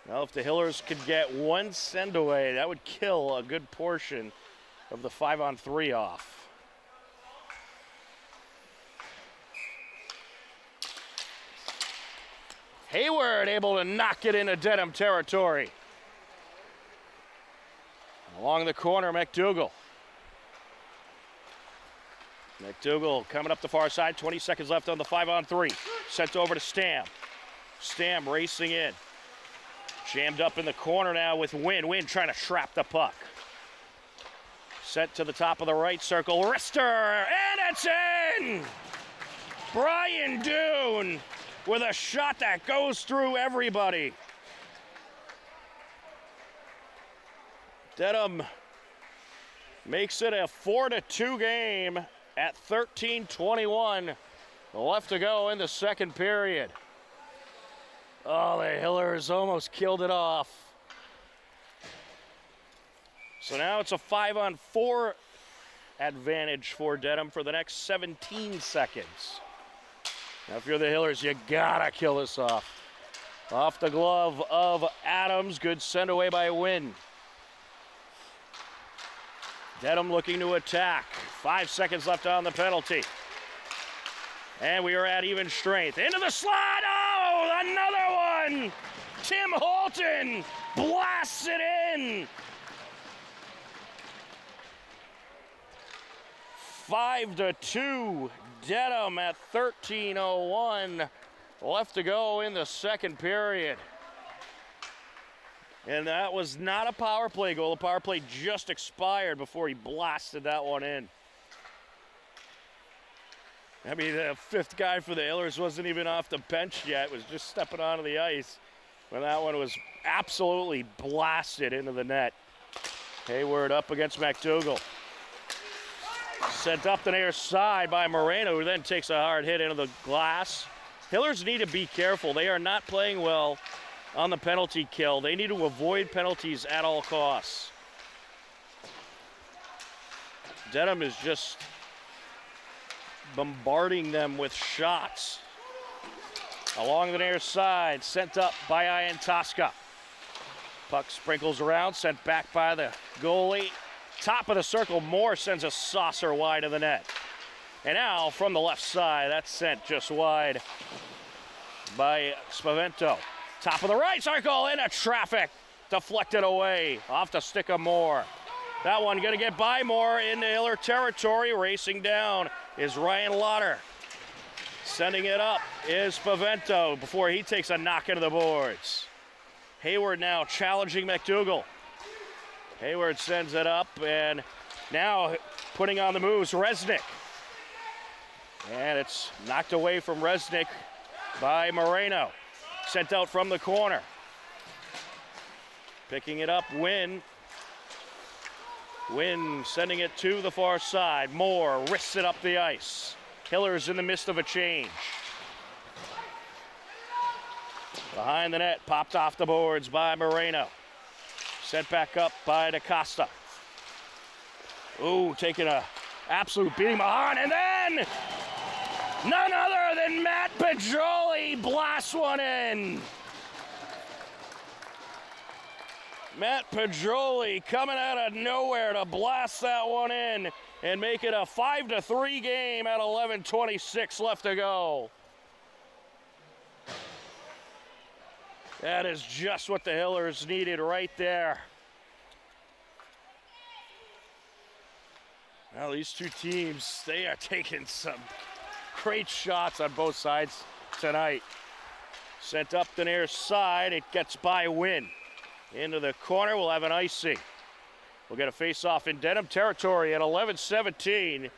Now, if the Hillers could get one send away, that would kill a good portion of the 5-on-3 off. Hayward able to knock it into Dedham territory. Along the corner, McDougall. McDougall coming up the far side, 20 seconds left on the 5-on-3. Sent over to Stam. Stam racing in. Jammed up in the corner now with Wynn. Wynn trying to trap the puck. Sent to the top of the right circle. Wrister, and it's in! Brian Doon with a shot that goes through everybody. Dedham makes it a 4-2 game at 13:21 left to go in the second period. Oh, the Hillers almost killed it off. So now it's a 5-on-4 advantage for Dedham for the next 17 seconds. Now, if you're the Hillers, you gotta kill this off. Off the glove of Adams. Good send away by Wynn. Dedham looking to attack. 5 seconds left on the penalty. And we are at even strength. Into the slot. Oh, another one. Tim Holton blasts it in. 5-2. Dedham at 13:01 left to go in the second period. And that was not a power play goal. The power play just expired before he blasted that one in. I mean, the fifth guy for the Hillers wasn't even off the bench yet, was just stepping onto the ice when that one was absolutely blasted into the net. Hayward up against McDougall. Sent up the near side by Moreno, who then takes a hard hit into the glass. Hillers need to be careful. They are not playing well on the penalty kill. They need to avoid penalties at all costs. Dedham is just bombarding them with shots. Along the near side, sent up by Ian Tosca. Puck sprinkles around, sent back by the goalie. Top of the circle, Moore sends a saucer wide of the net. And now from the left side, that's sent just wide by Spavento. Top of the right circle, into traffic. Deflected away, off the stick of Moore. That one gonna get by Moore into Hiller territory. Racing down is Ryan Lauder. Sending it up is Spavento before he takes a knock into the boards. Hayward now challenging McDougal. Hayward sends it up, and now putting on the moves, Resnick. And it's knocked away from Resnick by Moreno. Sent out from the corner. Picking it up, Wynn. Wynn sending it to the far side. Moore wrists it up the ice. Hillers in the midst of a change. Behind the net, popped off the boards by Moreno. Sent back up by DaCosta. Ooh, taking a absolute beating behind, and then none other than Matt Pedroli blasts one in. Matt Pedroli coming out of nowhere to blast that one in and make it a 5-3 game at 11:26 left to go. That is just what the Hillers needed right there. Well, these two teams, they are taking some great shots on both sides tonight. Sent up the near side, it gets by Wynn. Into the corner, we'll have an icing. We'll get a face-off in Dedham territory at 11:17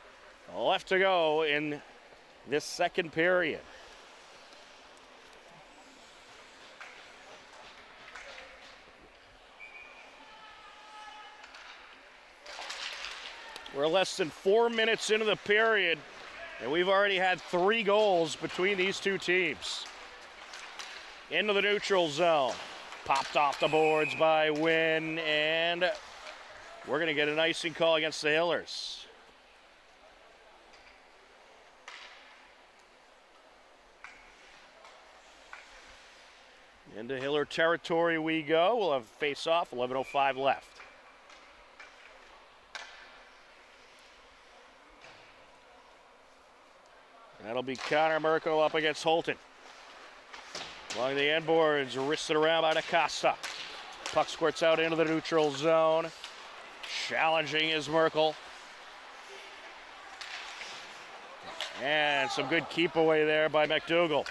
left to go in this second period. We're less than 4 minutes into the period, and we've already had 3 goals between these two teams. Into the neutral zone. Popped off the boards by Wynn, and we're going to get an icing call against the Hillers. Into Hiller territory we go. We'll have face-off, 11:05 left. That'll be Connor Merkel up against Holton. Along the end boards, wristed around by DaCosta. Puck squirts out into the neutral zone. Challenging is Merkel. And some good keep away there by McDougal.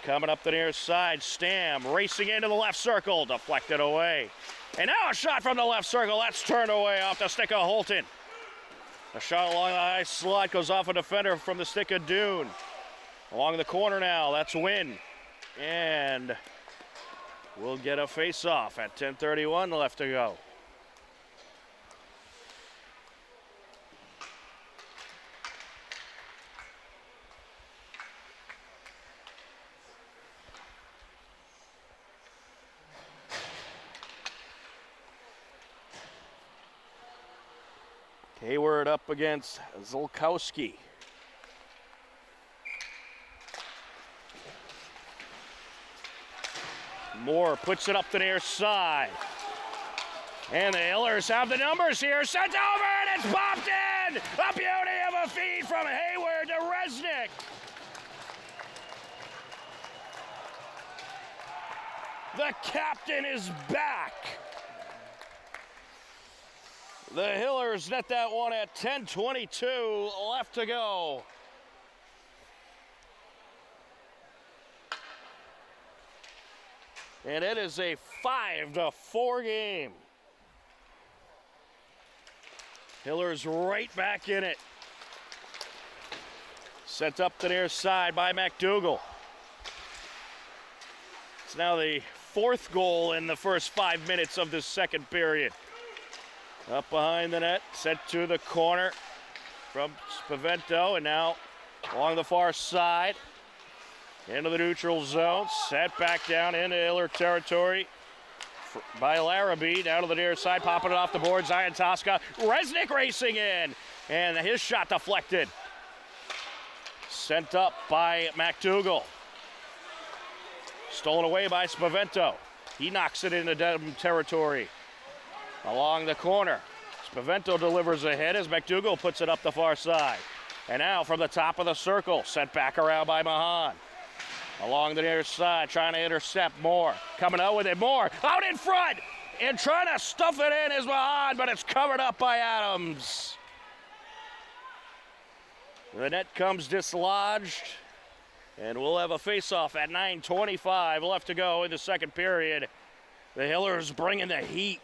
Coming up the near side, Stam racing into the left circle, deflected away. And now a shot from the left circle, that's turned away off the stick of Holton. A shot along the high slot goes off a defender from the stick of Dune. Along the corner now, that's Wynn. And we'll get a face-off at 10:31 left to go. Hayward up against Zolkowski. Moore puts it up the near side. And the Hillers have the numbers here. Sent over, and it's popped in! A beauty of a feed from Hayward to Resnick. The captain is back. The Hillers net that one at 10:22 left to go. And it is a 5-4 game. Hillers right back in it. Sent up the near side by McDougal. It's now the 4th goal in the first 5 minutes of this second period. Up behind the net, sent to the corner from Spavento, and now along the far side. Into the neutral zone, set back down into Hiller territory by Larrabee, down to the near side, popping it off the board, Zion Tosca. Resnick racing in, and his shot deflected. Sent up by McDougal. Stolen away by Spavento. He knocks it into Dedham territory. Along the corner, Spavento delivers ahead as McDougal puts it up the far side. And now from the top of the circle, sent back around by Mahan. Along the near side, trying to intercept Moore. Coming out with it, Moore out in front, and trying to stuff it in is Mahan, but it's covered up by Adams. The net comes dislodged, and we'll have a face-off at 9:25 left to go in the second period. The Hillers bringing the heat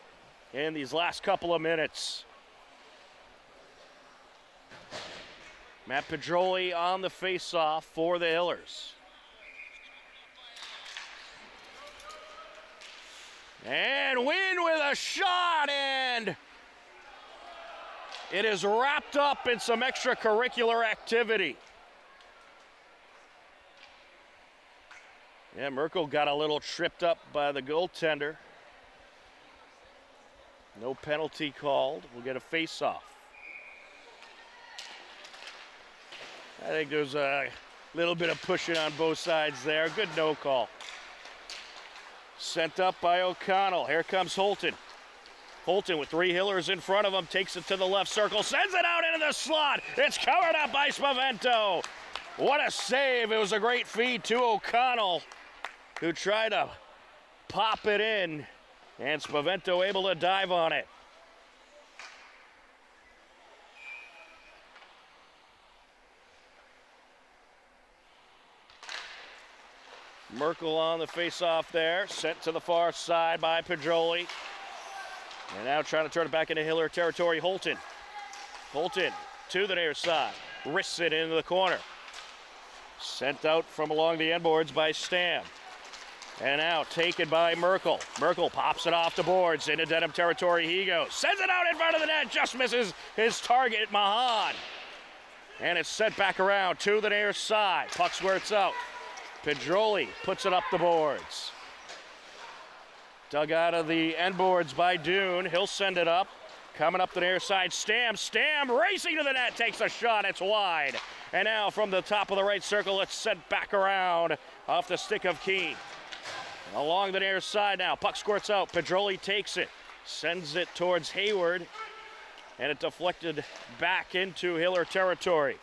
in these last couple of minutes. Matt Pedroli on the face-off for the Hillers. And Wynn with a shot, and it is wrapped up in some extracurricular activity. Yeah, Merkel got a little tripped up by the goaltender. No penalty called. We'll get a face-off. I think there's a little bit of pushing on both sides there. Good no call. Sent up by O'Connell. Here comes Holton. Holton with 3 Hillers in front of him, takes it to the left circle, sends it out into the slot. It's covered up by Spavento. What a save. It was a great feed to O'Connell, who tried to pop it in, and Spavento able to dive on it. Merkel on the face-off there, sent to the far side by Pedroli. And now trying to turn it back into Hiller territory, Holton. Holton to the near side, wrists it into the corner. Sent out from along the end boards by Stam. And now taken by Merkel. Merkel pops it off the boards into Dedham territory. He goes, sends it out in front of the net, just misses his target, Mahan. And it's sent back around to the near side. Puck's where it's out. Pedroli puts it up the boards. Dug out of the end boards by Dune. He'll send it up. Coming up the near side, Stam racing to the net, takes a shot, it's wide. And now from the top of the right circle, it's sent back around off the stick of Keene. Along the near side now, puck squirts out, Pedroli takes it, sends it towards Hayward, and it deflected back into Hiller territory.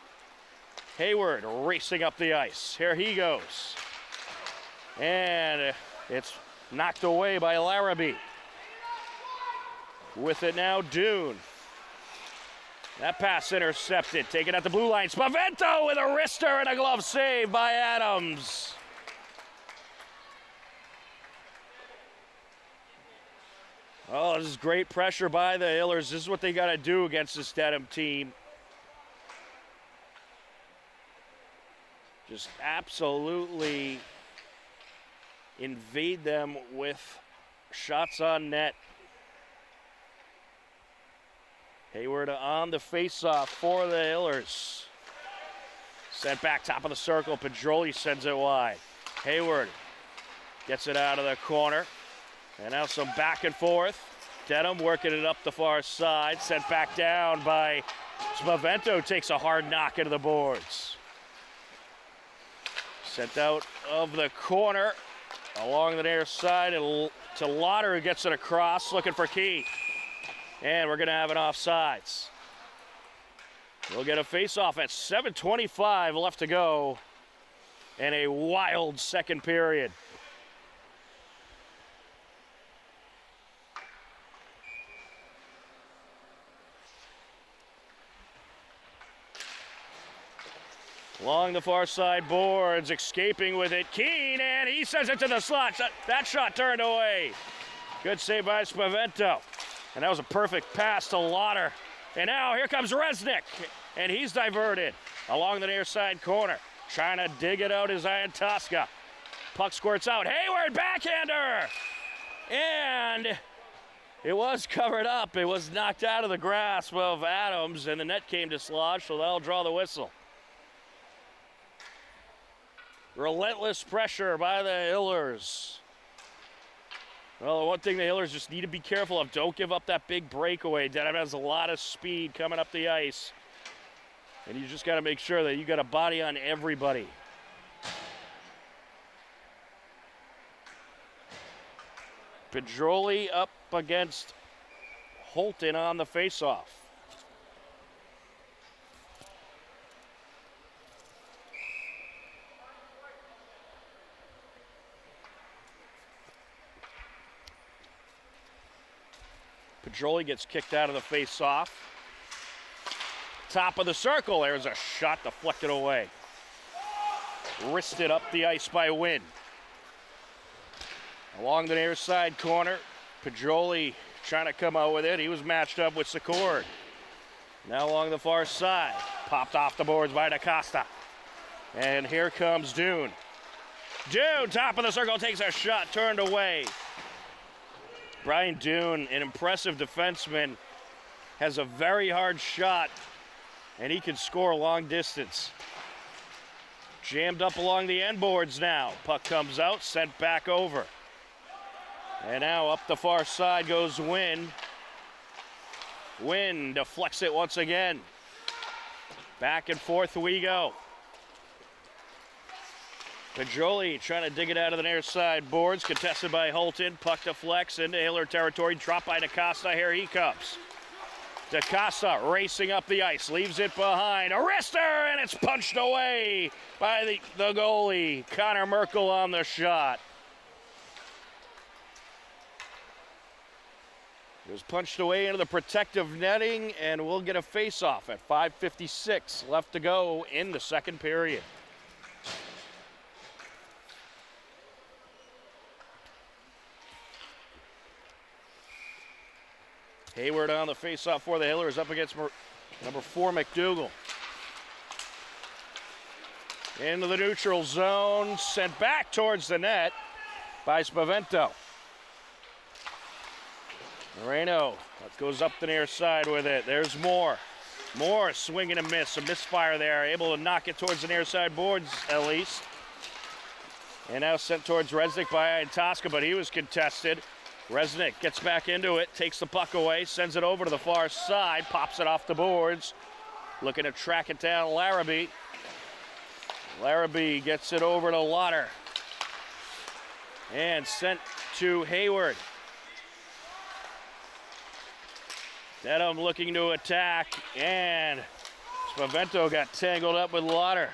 Hayward racing up the ice. Here he goes. And it's knocked away by Larrabee. With it now, Dune. That pass intercepted, taken at the blue line. Spavento with a wrister and a glove save by Adams. Oh, this is great pressure by the Hillers. This is what they got to do against this Dedham team. Just absolutely invade them with shots on net. Hayward on the face-off for the Hillers. Sent back top of the circle. Pedroli sends it wide. Hayward gets it out of the corner. And now some back and forth. Dedham working it up the far side. Sent back down by Spavento. Takes a hard knock into the boards. Sent out of the corner along the near side and to Lauder, who gets it across, looking for Key. And we're going to have an offsides. We'll get a face-off at 7:25 left to go in a wild second period. Along the far side boards, escaping with it, Keene, and he sends it to the slot. That shot turned away. Good save by Spavento. And that was a perfect pass to Lauder. And now here comes Resnick, and he's diverted along the near side corner. Trying to dig it out is Ian Tosca. Puck squirts out. Hayward, backhander! And it was covered up. It was knocked out of the grasp of Adams, and the net came dislodged, so they'll draw the whistle. Relentless pressure by the Hillers. Well, the one thing the Hillers just need to be careful of, don't give up that big breakaway. Dedham has a lot of speed coming up the ice. And you just got to make sure that you got a body on everybody. Pedroli up against Holton on the faceoff. Pedroli gets kicked out of the face-off. top of the circle. There's a shot deflected away. Wristed up the ice by Wynn. Along the near side corner, Pajoli trying to come out with it. He was matched up with Secord. Now along the far side, popped off the boards by DaCosta. And here comes Dune. Dune, top of the circle, takes a shot, turned away. Brian Dune, an impressive defenseman, has a very hard shot, and he can score long distance. Jammed up along the end boards now. Puck comes out, sent back over. And now up the far side goes Wynn. Wynn deflects it once again. Back and forth we go. Pajoli trying to dig it out of the near side boards, contested by Holton. Puck deflects into Hiller territory, dropped by DaCosta. Here he comes. DaCosta racing up the ice, leaves it behind. A wrister, and it's punched away by the goalie. Connor Merkel on the shot. It was punched away into the protective netting, and we'll get a face-off at 5:56 left to go in the second period. Hayward on the face-off for the Hillers, up against number 4, McDougal. Into the neutral zone, sent back towards the net by Spavento. Moreno goes up the near side with it. There's Moore. Moore swinging a miss, a misfire there, able to knock it towards the near side boards at least. And now sent towards Resnick by Tosca, but he was contested. Resnick gets back into it, takes the puck away, sends it over to the far side, pops it off the boards. Looking to track it down, Larrabee. Larrabee gets it over to Lauder. And sent to Hayward. Dedham looking to attack, and Spavento got tangled up with Lauder.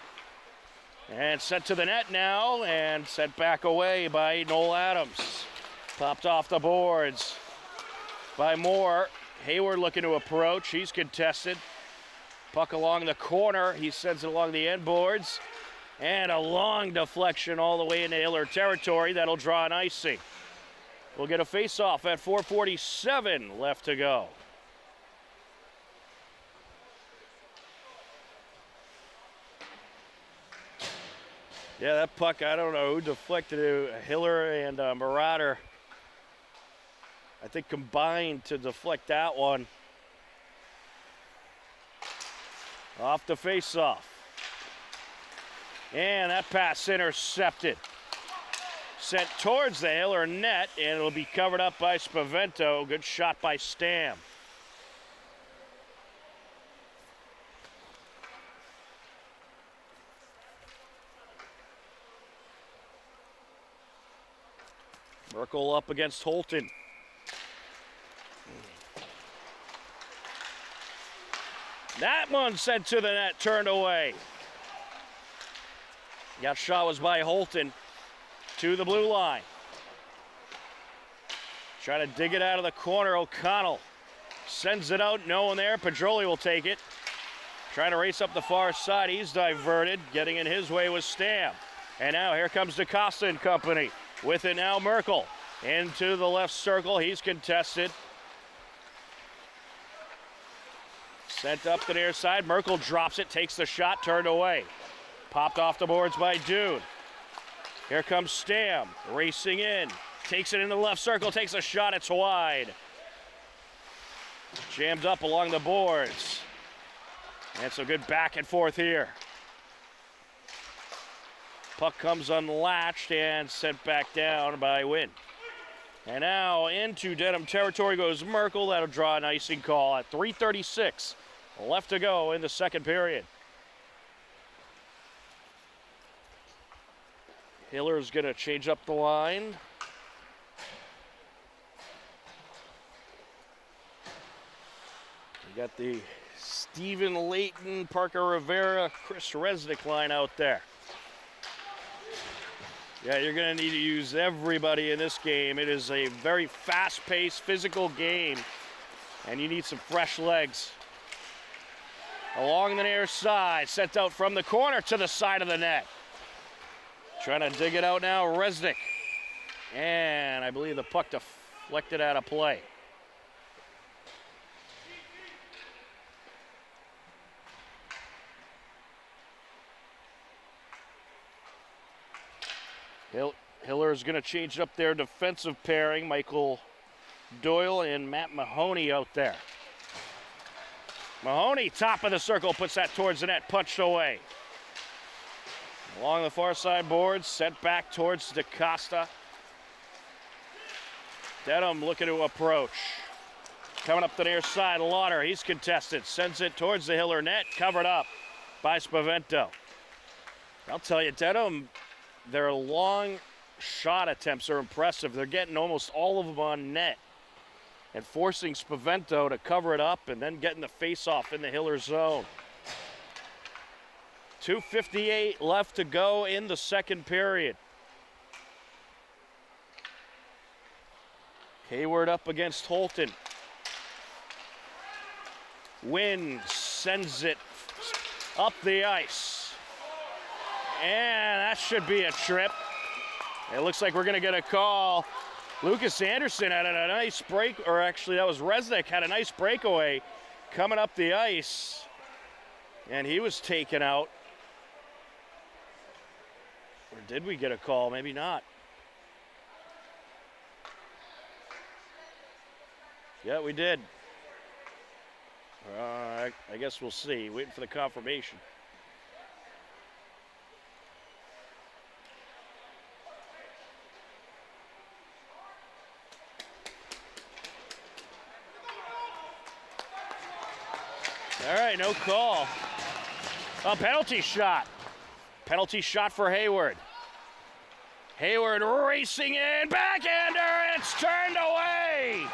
And sent to the net now, and sent back away by Noel Adams. Popped off the boards by Moore. Hayward looking to approach. He's contested. Puck along the corner. He sends it along the end boards. And a long deflection all the way into Hiller territory. That'll draw an icing. We'll get a face-off at 4:47 left to go. Yeah, that puck, I don't know who deflected it. Hiller and Marauder, I think, combined to deflect that one. Off the face-off. And that pass intercepted. Sent towards the Hiller net, and it'll be covered up by Spavento. Good shot by Stam. Merkel up against Holton. That one sent to the net, turned away. That shot was by Holton to the blue line. Trying to dig it out of the corner. O'Connell sends it out, no one there. Pajoli will take it. Trying to race up the far side. He's diverted. Getting in his way was Stam. And now here comes DaCosta and company. With it now, Merkel into the left circle. He's contested. Sent up the near side. Merkel drops it, takes the shot, turned away. Popped off the boards by Dune. Here comes Stam, racing in. Takes it into the left circle, takes a shot, it's wide. Jammed up along the boards. And some good back and forth here. Puck comes unlatched and sent back down by Wynn. And now into Dedham territory goes Merkel. That'll draw an icing call at 3:36 left to go in the second period. Hiller's going to change up the line. We got the Stephen Layton, Parker Rivera, Chris Resnick line out there. Yeah, you're going to need to use everybody in this game. It is a very fast-paced, physical game, and you need some fresh legs. Along the near side, sent out from the corner to the side of the net. Trying to dig it out now, Resnick. And I believe the puck deflected out of play. Hiller's going to change up their defensive pairing. Michael Doyle and Matt Mahoney out there. Mahoney, top of the circle, puts that towards the net, punched away. Along the far side boards, sent back towards DaCosta. Dedham looking to approach. Coming up the near side, Lauder, he's contested. Sends it towards the Hiller net, covered up by Spavento. I'll tell you, Dedham, their long shot attempts are impressive. They're getting almost all of them on net and forcing Spavento to cover it up and then getting the face-off in the Hiller zone. 2:58 left to go in the second period. Hayward up against Holton. Wynn sends it up the ice. And that should be a trip. It looks like we're going to get a call. Lucas Anderson had a nice break, or actually that was Resnick, had a nice breakaway coming up the ice. And he was taken out. Or did we get a call? Maybe not. Yeah, we did. I guess we'll see. Waiting for the confirmation. All right, no call. A penalty shot. Penalty shot for Hayward. Hayward racing in, backhander, and it's turned away.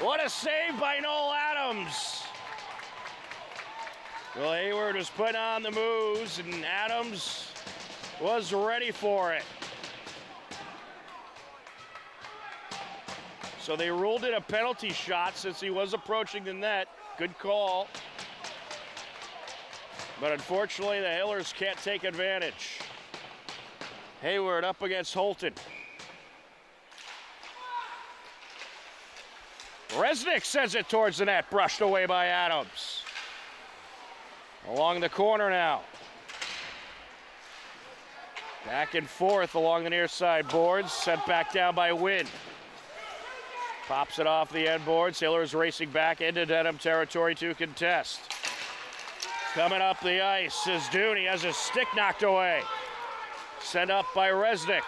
What a save by Noel Adams. Well, Hayward was putting on the moves, and Adams was ready for it. So they ruled it a penalty shot since he was approaching the net. Good call. But unfortunately, the Hillers can't take advantage. Hayward up against Holton. Resnick sends it towards the net, brushed away by Adams. Along the corner now. Back and forth along the near side boards, sent back down by Wynn. Pops it off the end boards. Hillers racing back into Dedham territory to contest. Coming up the ice is Dooney. He has his stick knocked away. Sent up by Resnick.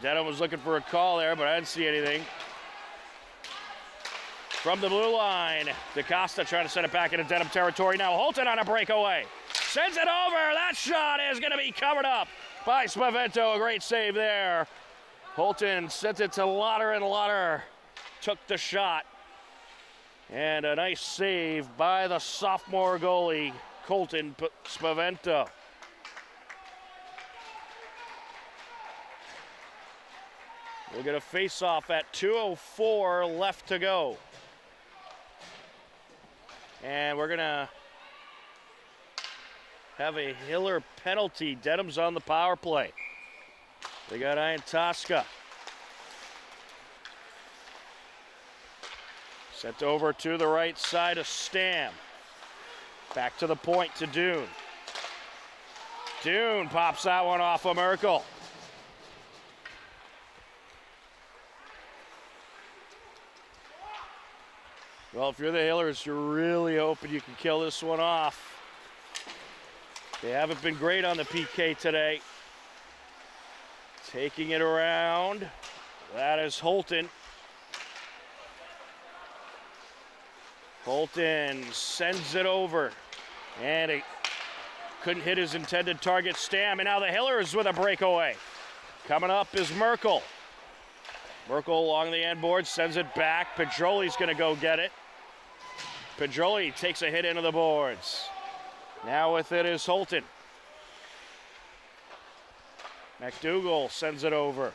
Dedham was looking for a call there, but I didn't see anything. From the blue line, DaCosta trying to send it back into Dedham territory. Now Holton on a breakaway. Sends it over. That shot is going to be covered up by Spavento. A great save there. Holton sent it to Lauder, and Lauder took the shot. And a nice save by the sophomore goalie, Colton Spavento. We'll get a face-off at 2:04 left to go. And we're going to have a Hiller penalty. Dedham's on the power play. They got Ian Tosca. Sent over to the right side of Stam. Back to the point to Doon. Doon pops that one off of Merkel. Well, if you're the Hillers, you're really hoping you can kill this one off. They haven't been great on the PK today. Taking it around. That is Holton. Holton sends it over. And it couldn't hit his intended target, Stam. And now the Hillers with a breakaway. Coming up is Merkel. Merkel along the end board, sends it back. Pedroli's going to go get it. Pedroli takes a hit into the boards. Now with it is Holton. McDougall sends it over.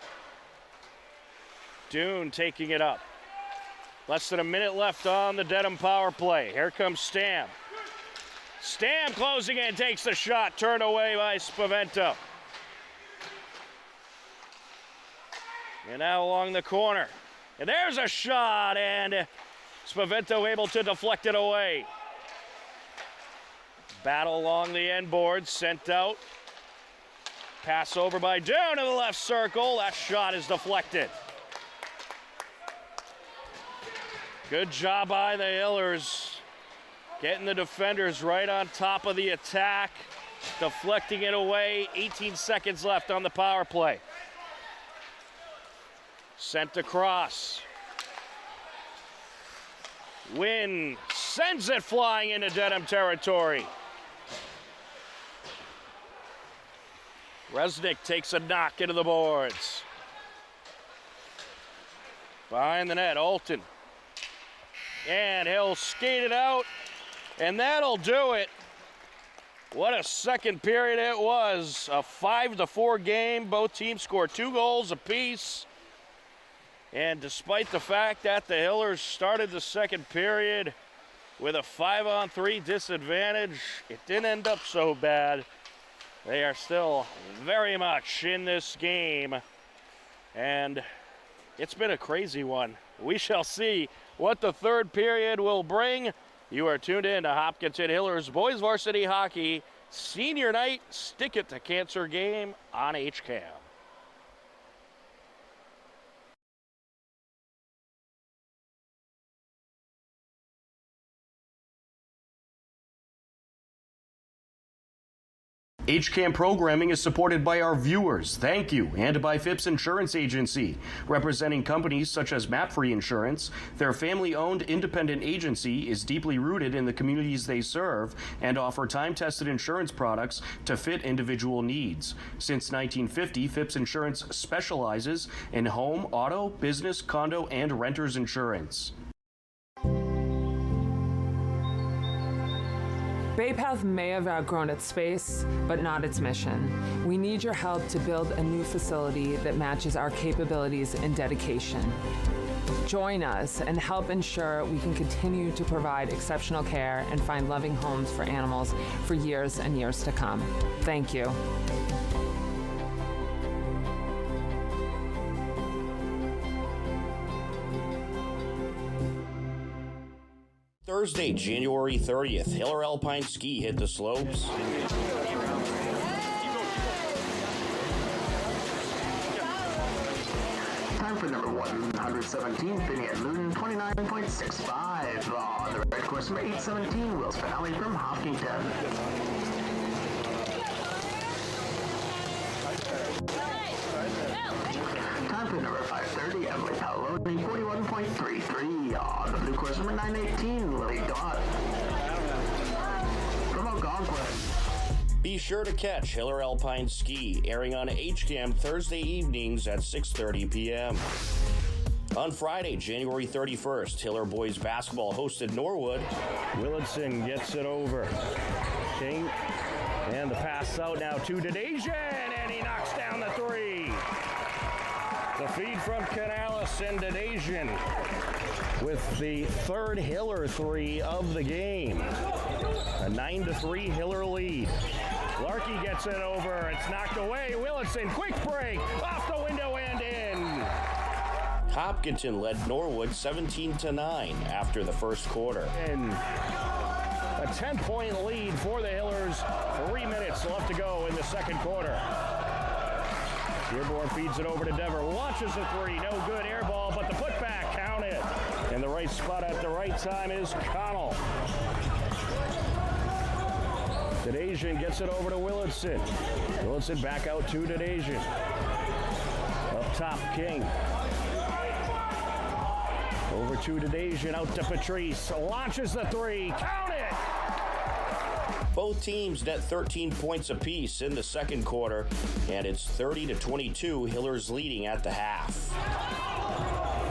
Doon taking it up. Less than a minute left on the Dedham power play. Here comes Stam. Stam closing in, takes the shot, turned away by Spavento. And now along the corner. And there's a shot, and Spavento able to deflect it away. Battle along the end board, sent out. Pass over by down to the left circle. That shot is deflected. Good job by the Hillers. Getting the defenders right on top of the attack. Deflecting it away. 18 seconds left on the power play. Sent across. Wynn sends it flying into Dedham territory. Resnick takes a knock into the boards. Behind the net, Alton. And he'll skate it out, and that'll do it. What a second period it was. A 5-4 game. Both teams scored 2 goals apiece. And despite the fact that the Hillers started the second period with a 5-on-3 disadvantage, it didn't end up so bad. They are still very much in this game, and it's been a crazy one. We shall see what the third period will bring. You are tuned in to Hopkinton Hillers Boys Varsity Hockey Senior Night. Stick It to Cancer game on HCAM. HCAM programming is supported by our viewers, thank you, and by Phipps Insurance Agency, representing companies such as MapFree Insurance. Their family-owned independent agency is deeply rooted in the communities they serve and offer time-tested insurance products to fit individual needs. Since 1950, Phipps Insurance specializes in home, auto, business, condo, and renters insurance. Bay Path may have outgrown its space, but not its mission. We need your help to build a new facility that matches our capabilities and dedication. Join us and help ensure we can continue to provide exceptional care and find loving homes for animals for years and years to come. Thank you. Thursday, January 30th, Hiller Alpine Ski hit the slopes. Time for number 117, Finney and Luton, 29.65. On the red course, number 817, Will Spinelli from Hopkinton. Time for number 530, Emily Paoloni, 41.33. On the blue course, number 918, Lily Dott from Algonquin. Be sure to catch Hiller Alpine Ski, airing on HCAM Thursday evenings at 6:30 p.m. On Friday, January 31st, Hiller Boys Basketball hosted Norwood. Willardson gets it over. King, and the pass out now to Dedham, and he knocks down the three. The feed from Canales and Dedham with the third Hiller three of the game. A 9-3 Hiller lead. Larkey gets it over. It's knocked away. Willardson, quick break. Off the window and in. Hopkinton led Norwood 17-9 after the first quarter. And a 10-point lead for the Hillers. 3 minutes left to go in the second quarter. Dearborn feeds it over to Dever. Launches the three. No good. Air ball, but the putback counted. In the right spot at the right time is Connell. Dedham gets it over to Willardson. Willardson back out to Dedham. Up top, King. Over to Dedham, out to Patrice. Launches the three. Count it! Both teams net 13 points apiece in the second quarter, and it's 30-22, Hillers leading at the half.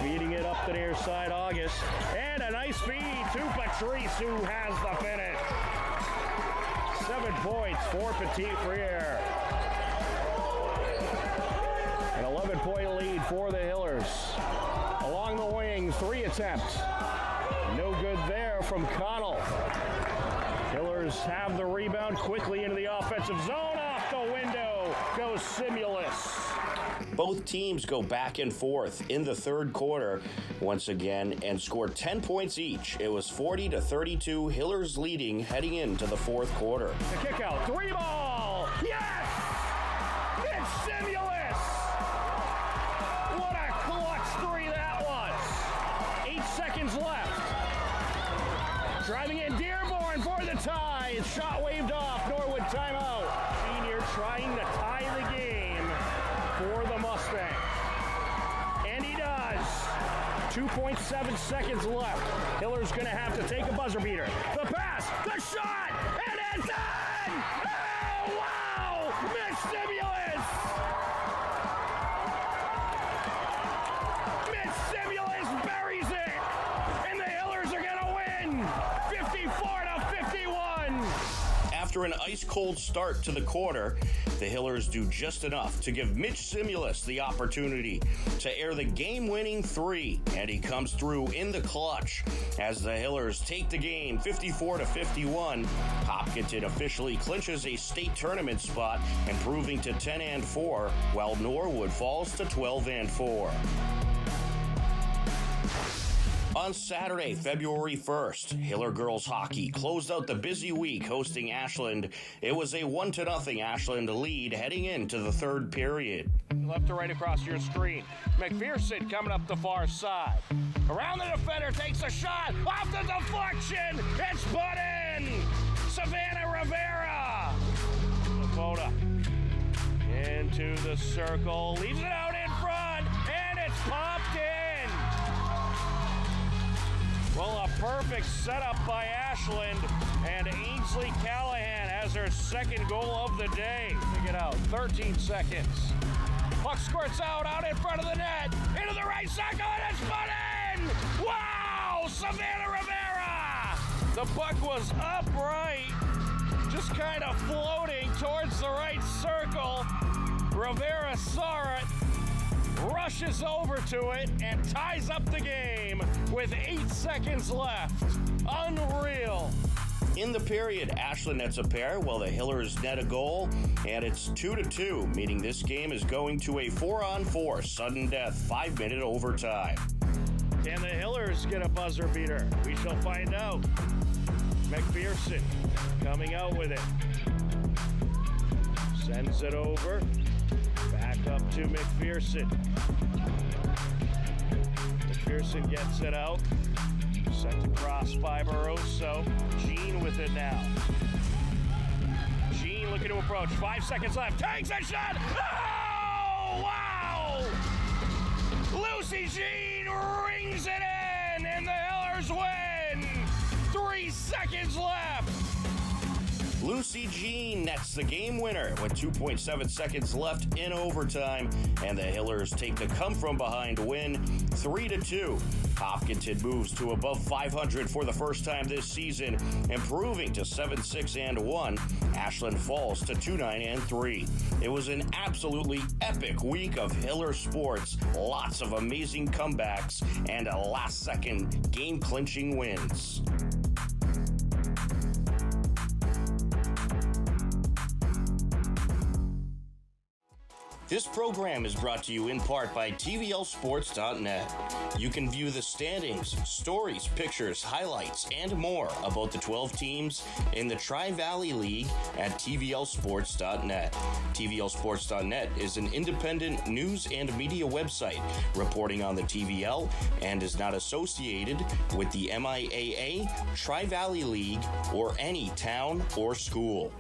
Feeding it up the near side, August. And a nice feed to Patrice, who has the finish. 7 points for Petit Frere. An 11-point lead for the Hillers. Along the wing, 3 attempts. No good there from Connell. Hillers have the rebound quickly into the offensive zone. Off the window goes Simulus. Both teams go back and forth in the third quarter once again and score 10 points each. It was 40-32, Hillers leading heading into the fourth quarter. The kick out, three ball, yes! It's Simulus! What a clutch three that was! 8 seconds left. Driving in Dearborn for the tie. Shot waved off, Norwood timeout. Senior trying to tie the game for the Mustangs. And he does. 2.7 seconds left. Hiller's going to have to take a buzzer beater. The pass, the shot, and it's done! Oh, wow! Miss Simulus! Miss Simulus buries it! And the Hillers are going to win! 54-51! After an ice-cold start to the quarter, the Hillers do just enough to give Mitch Simulus the opportunity to air the game-winning three, and he comes through in the clutch as the Hillers take the game 54-51. Hopkinton officially clinches a state tournament spot, improving to 10-4, while Norwood falls to 12-4. On Saturday, February 1st, Hiller girls hockey closed out the busy week hosting Ashland. It was a 1-0 Ashland lead heading into the third period. Left to right across your screen. McPherson coming up the far side. Around the defender, takes a shot. Off the deflection. It's put in. Savannah Rivera. Lakota into the circle. Leaves it out in front. And it's popped in. Well, a perfect setup by Ashland, and Ainsley Callahan has her second goal of the day. Take it out, 13 seconds. Puck squirts out in front of the net, into the right circle, and it's put in! Wow, Savannah Rivera! The puck was upright, just kind of floating towards the right circle. Rivera saw it, rushes over to it, and ties up the game with 8 seconds left. Unreal. In the period, Ashland nets a pair while the Hillers net a goal, and it's 2-2, meaning this game is going to a 4-on-4 sudden death 5-minute overtime. Can the Hillers get a buzzer beater? We shall find out. McPherson coming out with it. Sends it over. Back up to McPherson. McPherson gets it out. Sent across by Barroso. Jean with it now. Jean looking to approach. 5 seconds left. Takes a shot. Oh, wow! Lucy Jean rings it in, and the Hillers win. 3 seconds left. Lucy Jean nets the game winner with 2.7 seconds left in overtime, and the Hillers take the come-from-behind win 3-2. Hopkinton moves to above 500 for the first time this season, improving to 7-6-1. Ashland falls to 2-9-3. It was an absolutely epic week of Hiller sports, lots of amazing comebacks, and a last-second game-clinching wins. This program is brought to you in part by TVLSports.net. You can view the standings, stories, pictures, highlights, and more about the 12 teams in the Tri-Valley League at TVLSports.net. TVLSports.net is an independent news and media website reporting on the TVL and is not associated with the MIAA, Tri-Valley League, or any town or school.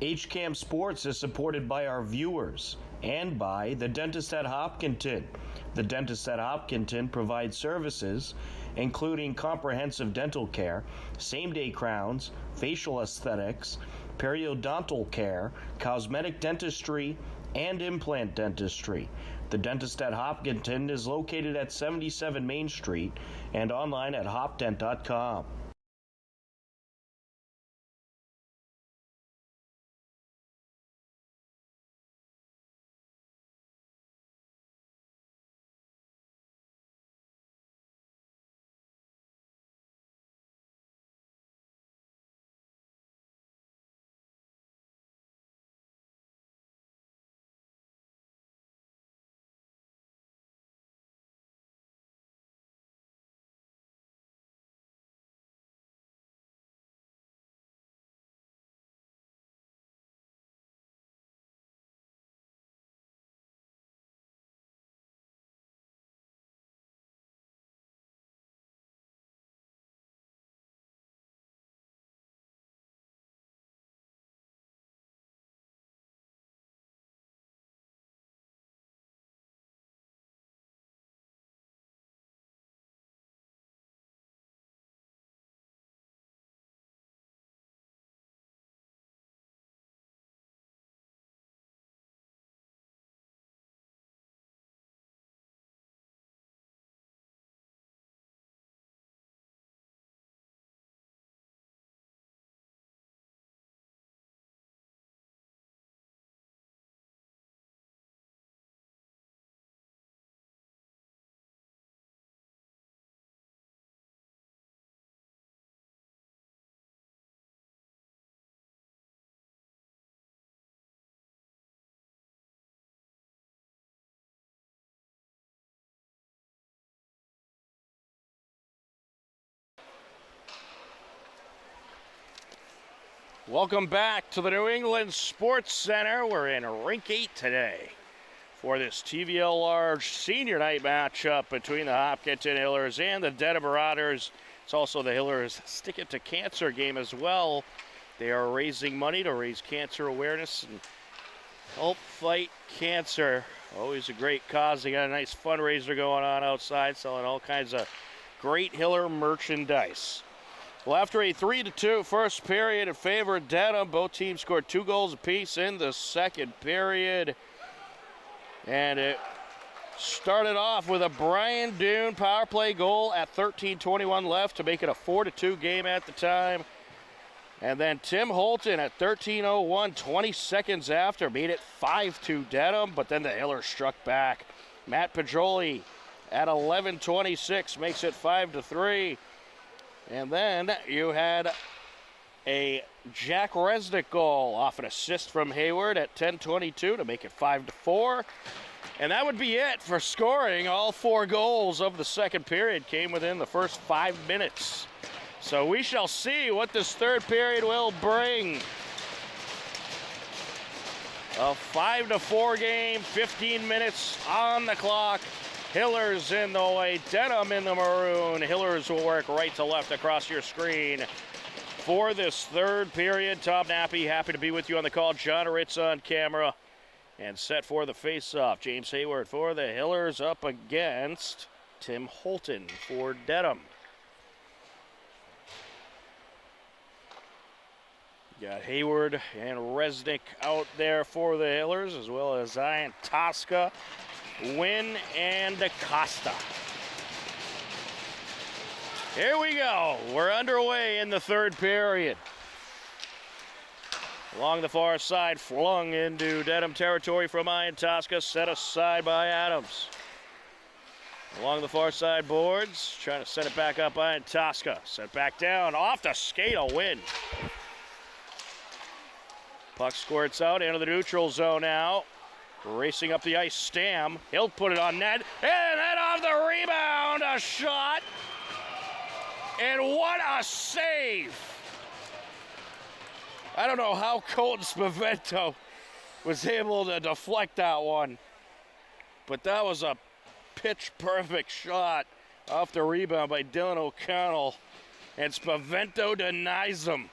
HCAM Sports is supported by our viewers and by the Dentist at Hopkinton. The Dentist at Hopkinton provides services including comprehensive dental care, same-day crowns, facial aesthetics, periodontal care, cosmetic dentistry, and implant dentistry. The Dentist at Hopkinton is located at 77 Main Street and online at hopdent.com. Welcome back to the New England Sports Center. We're in Rink 8 today for this TVL Large Senior Night matchup between the Hopkinton Hillers and the Dedham Marauders. It's also the Hillers Stick It to Cancer game as well. They are raising money to raise cancer awareness and help fight cancer. Always a great cause. They got a nice fundraiser going on outside, selling all kinds of great Hiller merchandise. Well, after a 3-2 first period in favor of Dedham, both teams scored 2 goals apiece in the second period. And it started off with a Brian Dune power play goal at 13:21 left to make it a 4-2 game at the time. And then Tim Holton at 13:01, 20 seconds after, made it 5-2 Dedham, but then the Hillers struck back. Matt Pajoli at 11:26 makes it 5-3. And then you had a Jack Resnick goal off an assist from Hayward at 10:22 to make it 5-4. And that would be it for scoring. All 4 goals of the second period came within the first 5 minutes. So we shall see what this third period will bring. A 5-4 game, 15 minutes on the clock. Hillers in the white, Dedham in the maroon. Hillers will work right to left across your screen for this third period. Tom Nappy, happy to be with you on the call. John Ritz on camera. And set for the face-off. James Hayward for the Hillers up against Tim Holton for Dedham. Got Hayward and Resnick out there for the Hillers, as well as Zion Tosca, Wynn, and DaCosta. Here we go. We're underway in the third period. Along the far side, flung into Dedham territory from Ian Tosca, set aside by Adams. Along the far side boards, trying to set it back up, Ian Tosca. Set back down, off the skate, a win. Puck squirts out into the neutral zone now. Racing up the ice, Stam. He'll put it on net. And then off the rebound, a shot. And what a save. I don't know how Colton Spavento was able to deflect that one. But that was a pitch-perfect shot off the rebound by Dylan O'Connell. And Spavento denies him.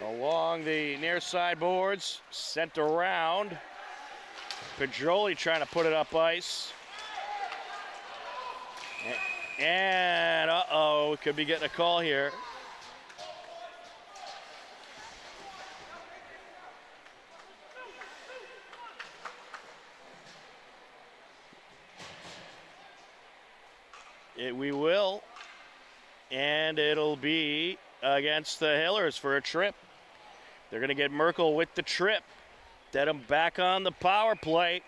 Along the near side boards, sent around. Pajoli trying to put it up ice. And we could be getting a call here. We will. And it'll be against the Hillers for a trip. They're going to get Merkel with the trip. Dedham back on the power play.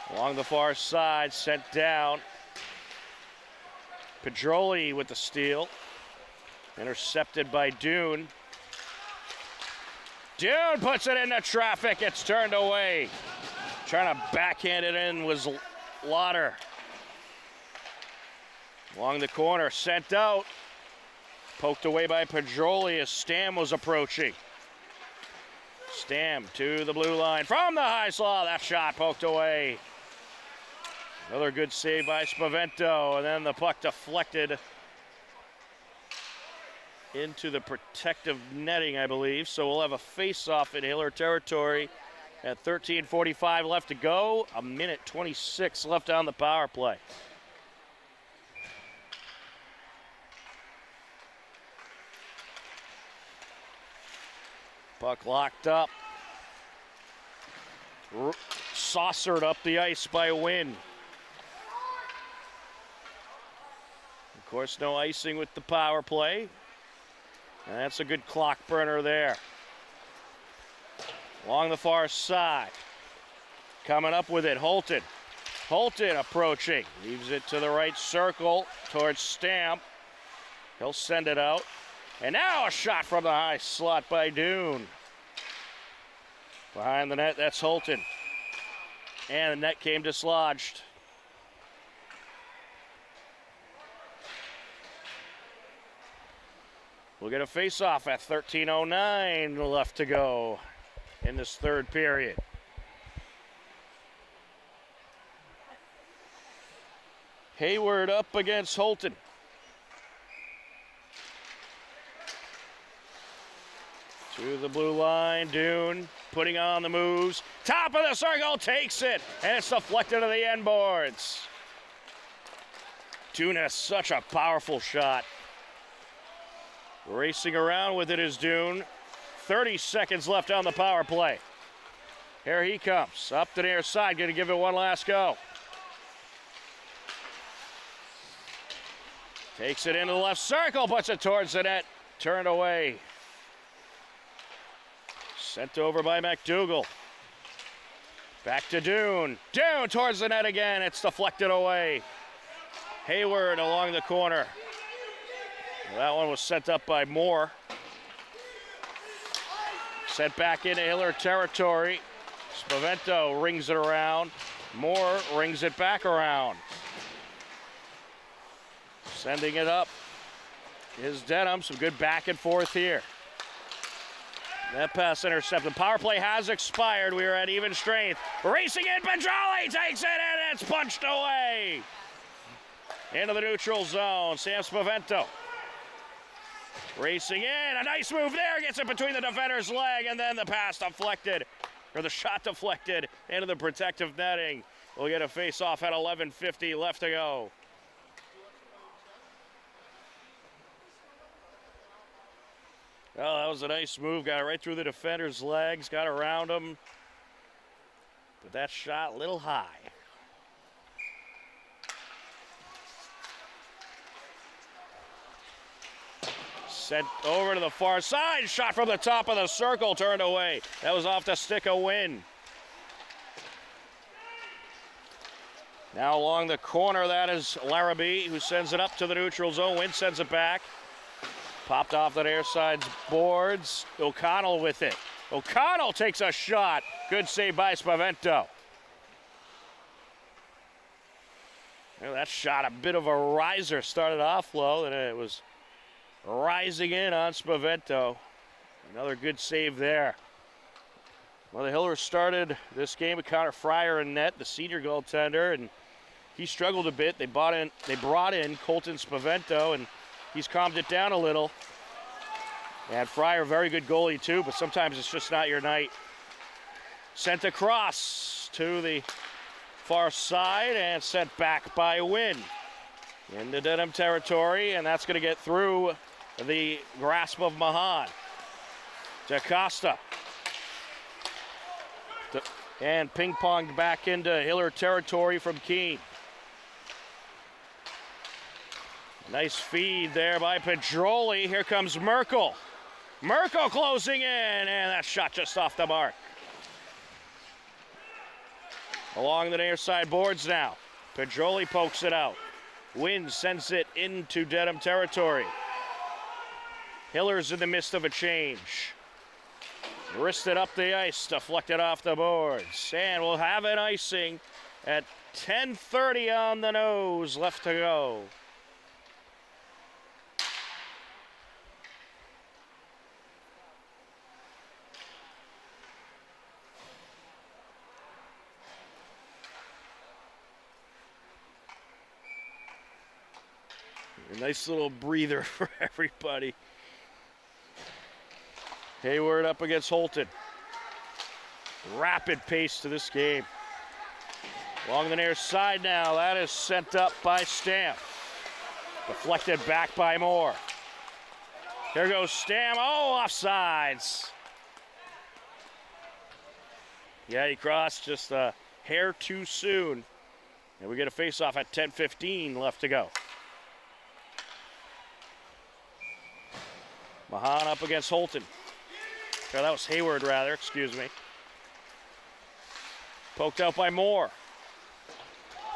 Along the far side, sent down. Pedroli with the steal. Intercepted by Dune. Dune puts it into traffic. It's turned away. Trying to backhand it in was Lauder. Along the corner, sent out. Poked away by Pedroli as Stam was approaching. Stam to the blue line from the high slot. That shot poked away. Another good save by Spavento, and then the puck deflected into the protective netting, I believe. So we'll have a face-off in Hiller territory at 13:45 left to go. 1:26 left on the power play. Puck locked up. Saucered up the ice by Wynn. Of course, no icing with the power play. And that's a good clock burner there. Along the far side. Coming up with it, Holton. Holton approaching. Leaves it to the right circle towards Stamp. He'll send it out. And now a shot from the high slot by Dune. Behind the net, that's Holton. And the net came dislodged. We'll get a face-off at 13:09 left to go in this third period. Hayward up against Holton. To the blue line, Dune putting on the moves. Top of the circle, takes it, and it's deflected to the end boards. Dune has such a powerful shot. Racing around with it is Dune. 30 seconds left on the power play. Here he comes, up the near side, going to give it one last go. Takes it into the left circle, puts it towards the net, turned away. Sent over by McDougal. Back to Dune. Dune towards the net again. It's deflected away. Hayward along the corner. That one was sent up by Moore. Sent back into Hiller territory. Spavento rings it around. Moore rings it back around. Sending it up is Dedham. Some good back and forth here. That pass intercepted. Power play has expired. We are at even strength. Racing in, Petroli takes it and it's punched away. Into the neutral zone, Sam Spavento. Racing in, a nice move there, gets it between the defender's leg, and then the pass deflected, or the shot deflected into the protective netting. We'll get a face-off at 11:50 left to go. Well, that was a nice move. Got it right through the defender's legs, got around him. But that shot a little high. Sent over to the far side. Shot from the top of the circle, turned away. That was off the stick of Wynn. Now along the corner, that is Larrabee, who sends it up to the neutral zone. Wynn sends it back. Popped off that airside's boards. O'Connell with it. O'Connell takes a shot. Good save by Spavento. Well, that shot, a bit of a riser. Started off low, and it was rising in on Spavento. Another good save there. Well, the Hillers started this game with Connor Fryer in net, the senior goaltender, and he struggled a bit. They brought in Colton Spavento, and he's calmed it down a little. And Fryer, very good goalie too, but sometimes it's just not your night. Sent across to the far side and sent back by Wynn. Into Dedham territory, and that's going to get through the grasp of Mahan. DaCosta. And ping-ponged back into Hiller territory from Keene. Nice feed there by Pedroli. Here comes Merkel. Merkel closing in, and that shot just off the mark. Along the near side boards now. Pedroli pokes it out. Wynn sends it into Dedham territory. Hiller's in the midst of a change. Wristed up the ice, deflected off the boards. And we'll have an icing at 10:30 on the nose, left to go. A nice little breather for everybody. Hayward up against Holton. Rapid pace to this game. Along the near side now, that is sent up by Stamp. Deflected back by Moore. Here goes Stamp. Oh, offsides. Yeah, he crossed just a hair too soon. And we get a face-off at 10:15 left to go. Mahan up against Holton. Oh, that was Hayward, rather, excuse me. Poked out by Moore.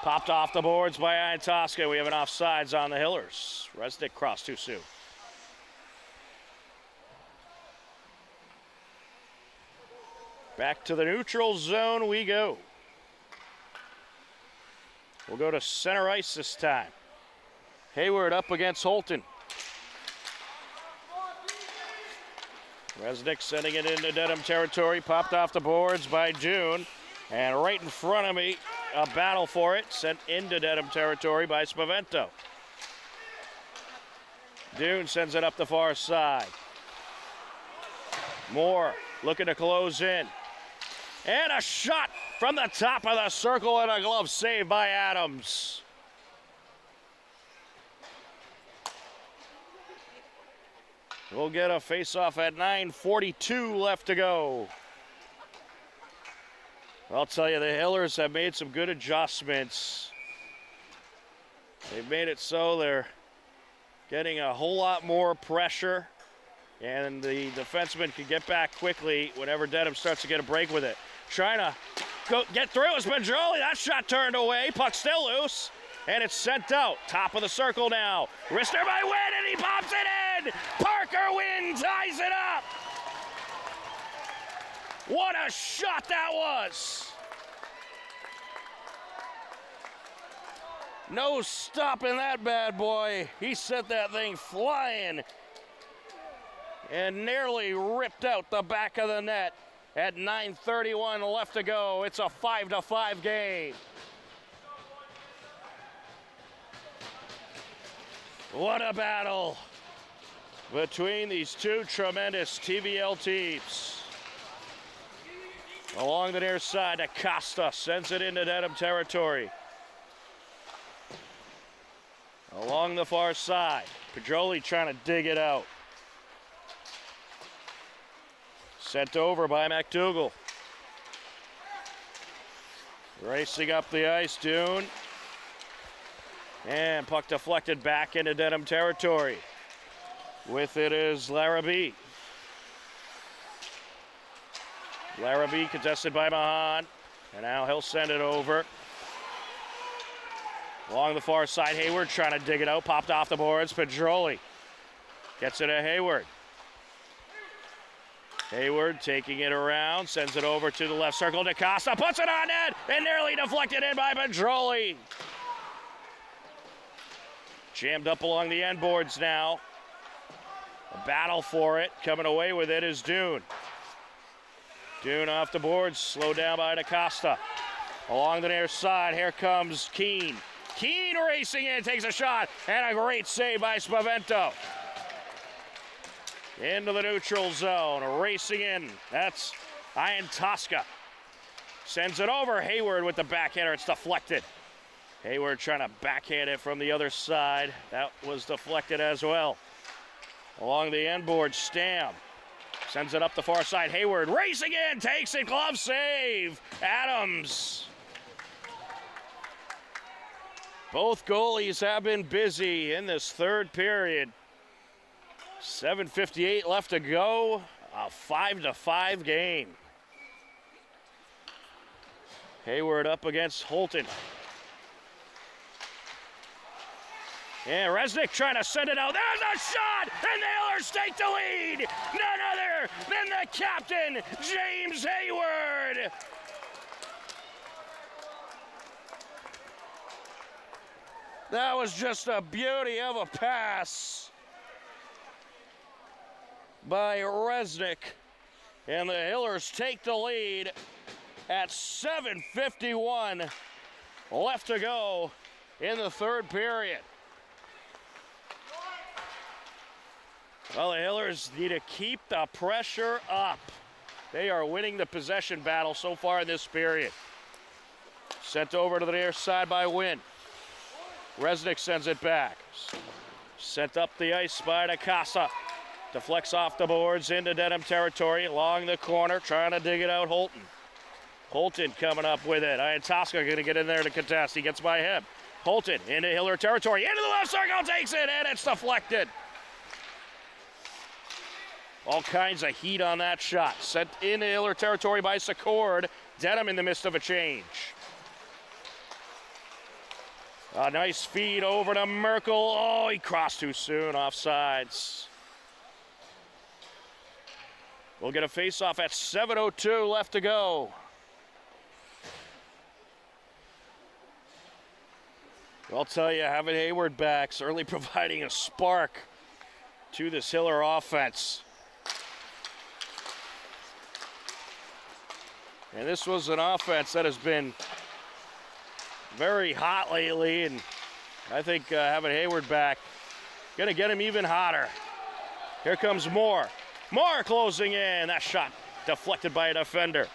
Popped off the boards by Iantoska. We have an offsides on the Hillers. Resnick crossed too soon. Back to the neutral zone we go. We'll go to center ice this time. Hayward up against Holton. Resnick sending it into Dedham territory, popped off the boards by Dune. And right in front of me, a battle for it, sent into Dedham territory by Spavento. Dune sends it up the far side. Moore looking to close in. And a shot from the top of the circle and a glove save by Adams. We'll get a face-off at 9:42 left to go. I'll tell you, the Hillers have made some good adjustments. They've made it so they're getting a whole lot more pressure, and the defenseman can get back quickly whenever Dedham starts to get a break with it. Trying to go get through is Pedroli. That shot turned away. Puck still loose, and it's sent out. Top of the circle now. Rister by Wynn, and he pops it in. Parker Wynn ties it up. What a shot that was. No stopping that bad boy. He sent that thing flying and nearly ripped out the back of the net at 9:31 left to go. It's a 5-5 game. What a battle between these two tremendous TVL teams. Along the near side, Acosta sends it into Dedham territory. Along the far side, Pedroli trying to dig it out. Sent over by McDougal. Racing up the ice, Dune. And puck deflected back into Dedham territory. With it is Larrabee. Larrabee contested by Mahan. And now he'll send it over. Along the far side, Hayward trying to dig it out. Popped off the boards. Pedroli gets it to Hayward. Hayward taking it around. Sends it over to the left circle. DaCosta puts it on net. And nearly deflected in by Pedroli. Jammed up along the end boards now. A battle for it. Coming away with it is Dune. Dune off the boards. Slowed down by DaCosta. Along the near side, here comes Keene. Keene racing in, takes a shot, and a great save by Spavento. Into the neutral zone, racing in. That's Ian Tosca. Sends it over. Hayward with the backhander. It's deflected. Hayward trying to backhand it from the other side. That was deflected as well. Along the end board, Stam sends it up the far side. Hayward racing in, takes it, glove save. Adams. Both goalies have been busy in this third period. 7:58 left to go. A 5-5 game. Hayward up against Holton. And Resnick trying to send it out. There's a shot! And the Hillers take the lead! None other than the captain, James Hayward! That was just a beauty of a pass by Resnick. And the Hillers take the lead at 7:51 left to go in the third period. Well, the Hillers need to keep the pressure up. They are winning the possession battle so far in this period. Sent over to the near side by Wynn. Resnick sends it back. Sent up the ice by DaCosta. Deflects off the boards into Dedham territory. Along the corner, trying to dig it out, Holton. Holton coming up with it. Ian Tosca going to get in there to contest. He gets by him. Holton into Hiller territory. Into the left circle, takes it, and it's deflected. All kinds of heat on that shot. Sent into Hiller territory by Secord. Dedham in the midst of a change. A nice feed over to Merkel. Oh, he crossed too soon, offsides. We'll get a face-off at 7:02 left to go. I'll tell you, having Hayward back certainly providing a spark to this Hiller offense. And this was an offense that has been very hot lately, and I think having Hayward back going to get him even hotter. Here comes Moore. Moore closing in. That shot deflected by a defender.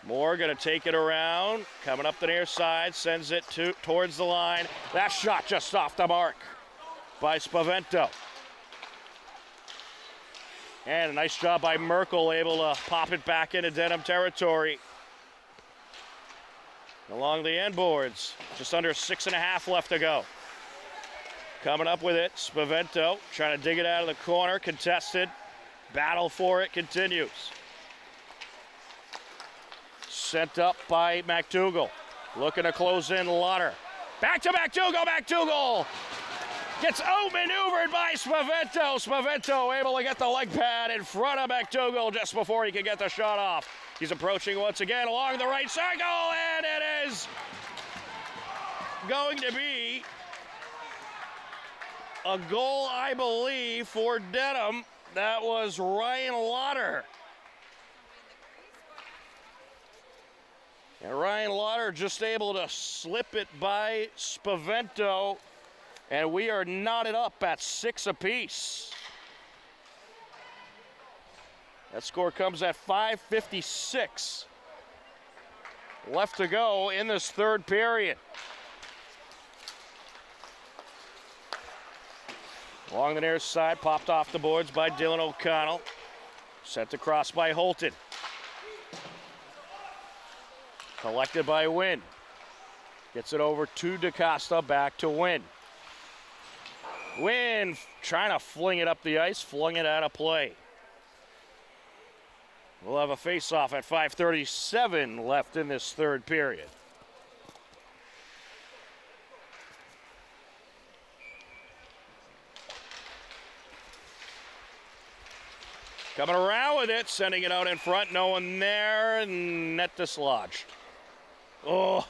Moore going to take it around, coming up the near side, sends it towards the line. That shot just off the mark by Spavento. And a nice job by Merkel, able to pop it back into Dedham territory. Along the end boards, just under 6.5 left to go. Coming up with it, Spavento trying to dig it out of the corner, contested. Battle for it continues. Sent up by McDougal. Looking to close in Lauder. Back to McDougal, McDougal! Gets outmaneuvered by Spavento. Spavento able to get the leg pad in front of McDougal just before he can get the shot off. He's approaching once again along the right circle, and it is going to be a goal, I believe, for Dedham. That was Ryan Lauder. And Ryan Lauder just able to slip it by Spavento, and we are knotted up at 6 apiece. That score comes at 5:56 left to go in this third period. Along the near side, popped off the boards by Dylan O'Connell. Sent across by Holton. Collected by Wynn. Gets it over to DaCosta, back to Wynn. Wynn trying to fling it up the ice, flung it out of play. We'll have a face-off at 5:37 left in this third period. Coming around with it, sending it out in front, no one there, and net dislodged. Oh,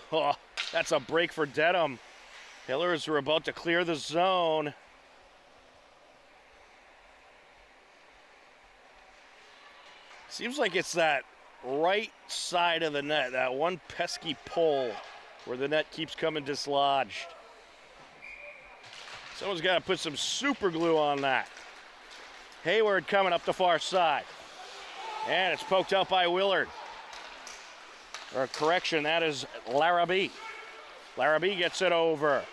that's a break for Dedham. Hillers are about to clear the zone. Seems like it's that right side of the net, that one pesky pole where the net keeps coming dislodged. Someone's got to put some super glue on that. Hayward coming up the far side. And it's poked out by Willard. Or correction, that is Larrabee. Larrabee gets it over.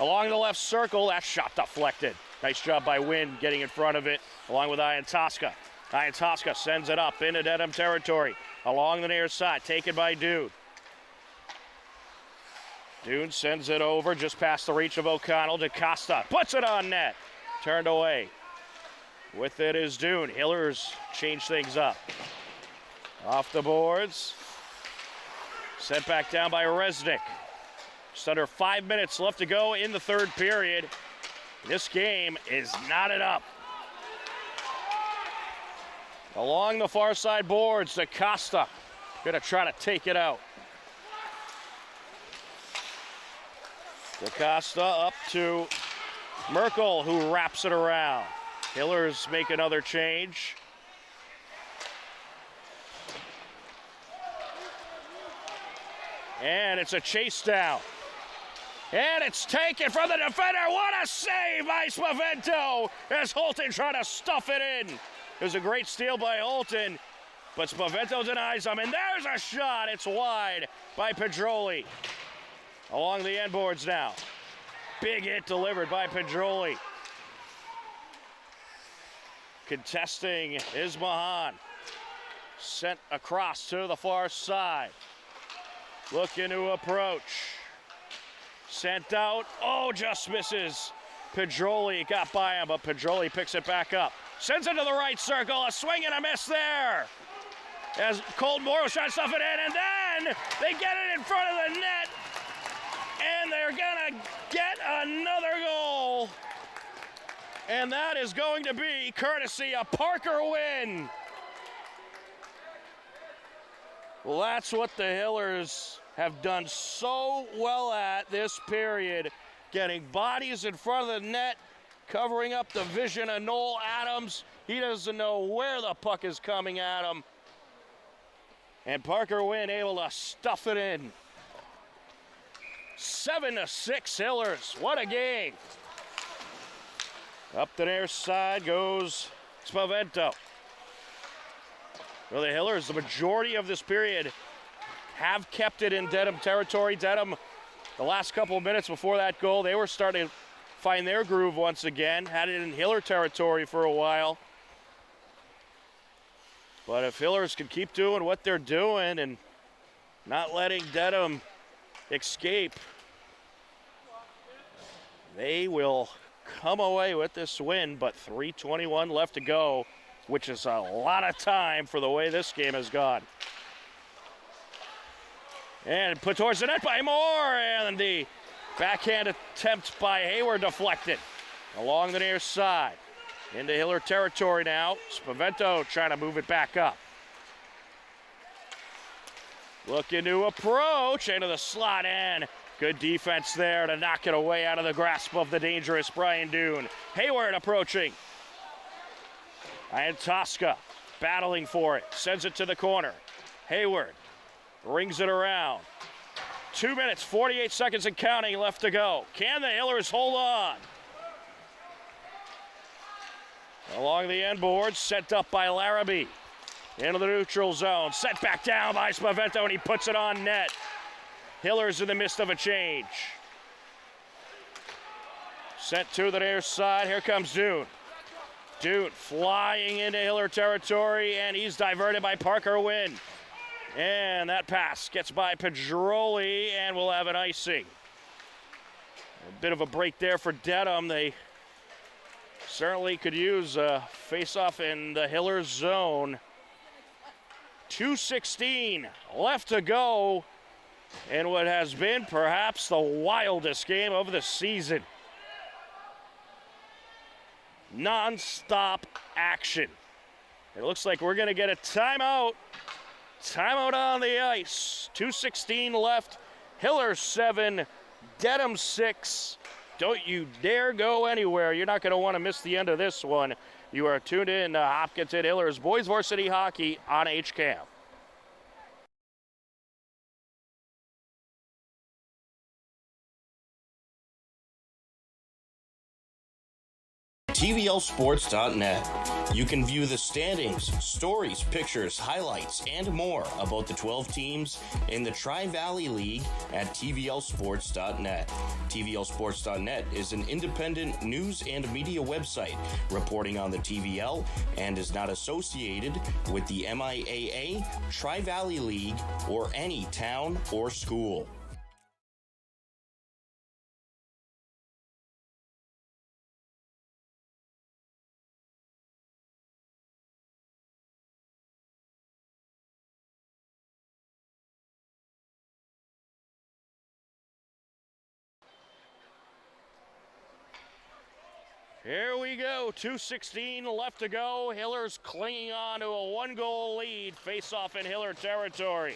Along the left circle, that shot deflected. Nice job by Wynn getting in front of it, along with Iantoska. Iantoska sends it up into Dedham territory. Along the near side, taken by Dune. Dune sends it over just past the reach of O'Connell. DaCosta puts it on net. Turned away. With it is Dune. Hillers change things up. Off the boards. Sent back down by Resnick. Just under 5 minutes left to go in the third period. This game is knotted up. Along the far side boards, DaCosta gonna try to take it out. DaCosta up to Merkel, who wraps it around. Hillers make another change. And it's a chase down. And it's taken from the defender. What a save by Spavento as Holton trying to stuff it in. There's a great steal by Holton, but Spavento denies him, and there's a shot. It's wide by Pedroli. Along the end boards now. Big hit delivered by Pedroli. Contesting is Mahan. Sent across to the far side. Looking to approach. Sent out. Oh, just misses. Pedroli got by him, but Pedroli picks it back up. Sends it to the right circle. A swing and a miss there. As Colton Morrow tries to stuff it in, and then they get it in front of the net. And they're going to get another goal. And that is going to be courtesy of Parker Wynn. Well, that's what the Hillers have done so well at this period. Getting bodies in front of the net, covering up the vision of Noel Adams. He doesn't know where the puck is coming at him. And Parker Wynn able to stuff it in. 7-6 Hillers. What a game. Up the near side goes Spavento. Well, the Hillers, the majority of this period, have kept it in Dedham territory. Dedham, the last couple of minutes before that goal, they were starting to find their groove once again. Had it in Hiller territory for a while. But if Hillers can keep doing what they're doing and not letting Dedham escape, they will come away with this win. But 3:21 left to go, which is a lot of time for the way this game has gone. And put towards the net by Moore, and the backhand attempt by Hayward deflected along the near side. Into Hiller territory now. Spavento trying to move it back up. Looking to approach into the slot, and good defense there to knock it away out of the grasp of the dangerous Brian Doon. Hayward approaching. And Tosca battling for it. Sends it to the corner. Hayward rings it around. 2 minutes, 48 seconds and counting left to go. Can the Hillers hold on? Along the end board, sent up by Larrabee. Into the neutral zone. Set back down by Spavento, and he puts it on net. Hillers in the midst of a change. Sent to the near side. Here comes Doon. Doon flying into Hiller territory, and he's diverted by Parker Wynn. And that pass gets by Pedroli, and we'll have an icing. A bit of a break there for Dedham. They certainly could use a face-off in the Hiller zone. 2:16 left to go in what has been perhaps the wildest game of the season. Non-stop action. It looks like we're going to get a timeout. Timeout on the ice. 2:16 left. Hiller 7, Dedham 6. Don't you dare go anywhere. You're not going to want to miss the end of this one. You are tuned in to Hopkinton Hillers Boys Varsity Hockey on HCAM. TVLsports.net. You can view the standings, stories, pictures, highlights, and more about the 12 teams in the Tri-Valley League at TVLsports.net. TVLsports.net is an independent news and media website reporting on the TVL and is not associated with the MIAA, Tri-Valley League, or any town or school. Here we go, 2:16 left to go. Hillers clinging on to a one-goal lead. Face-off in Hiller territory.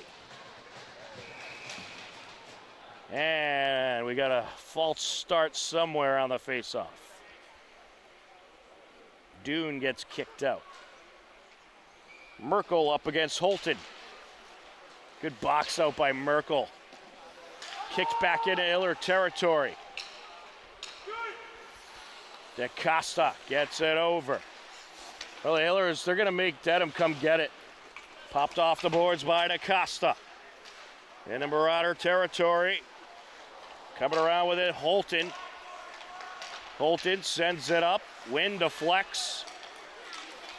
And we got a false start somewhere on the face-off. Doon gets kicked out. Merkel up against Holton. Good box out by Merkel. Kicked back into Hiller territory. DaCosta gets it over. Well, the Hillers, they're going to make Dedham come get it. Popped off the boards by DaCosta. Into Marauder territory. Coming around with it, Holton. Holton sends it up. Wynn deflects.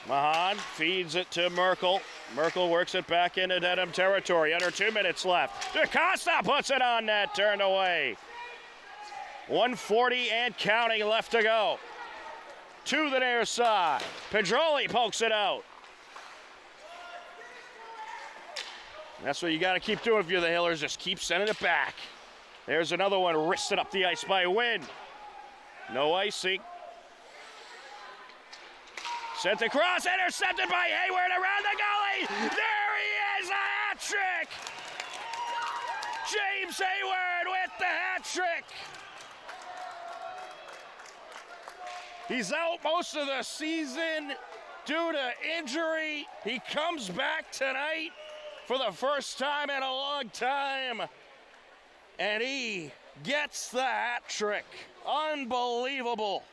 Mahan feeds it to Merkel. Merkel works it back into Dedham territory. Under 2 minutes left. DaCosta puts it on net. Turned away. 1:40 and counting left to go. To the near side. Pedroli pokes it out. That's what you got to keep doing if you're the Hillers. Just keep sending it back. There's another one wristed up the ice by Wynn. No icing. Sent across, intercepted by Hayward around the goalie. There he is, a hat trick. James Hayward with the hat trick. He's out most of the season due to injury. He comes back tonight for the first time in a long time. And he gets the hat trick. Unbelievable.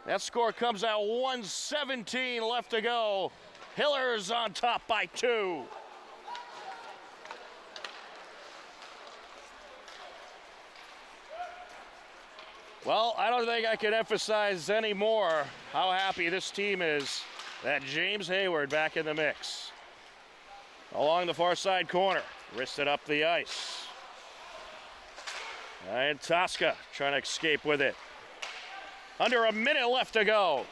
That score comes out 1:17 left to go. Hillers on top by 2. Well, I don't think I can emphasize any more how happy this team is that James Hayward back in the mix. Along the far side corner, wristed up the ice. And Tosca trying to escape with it. Under a minute left to go.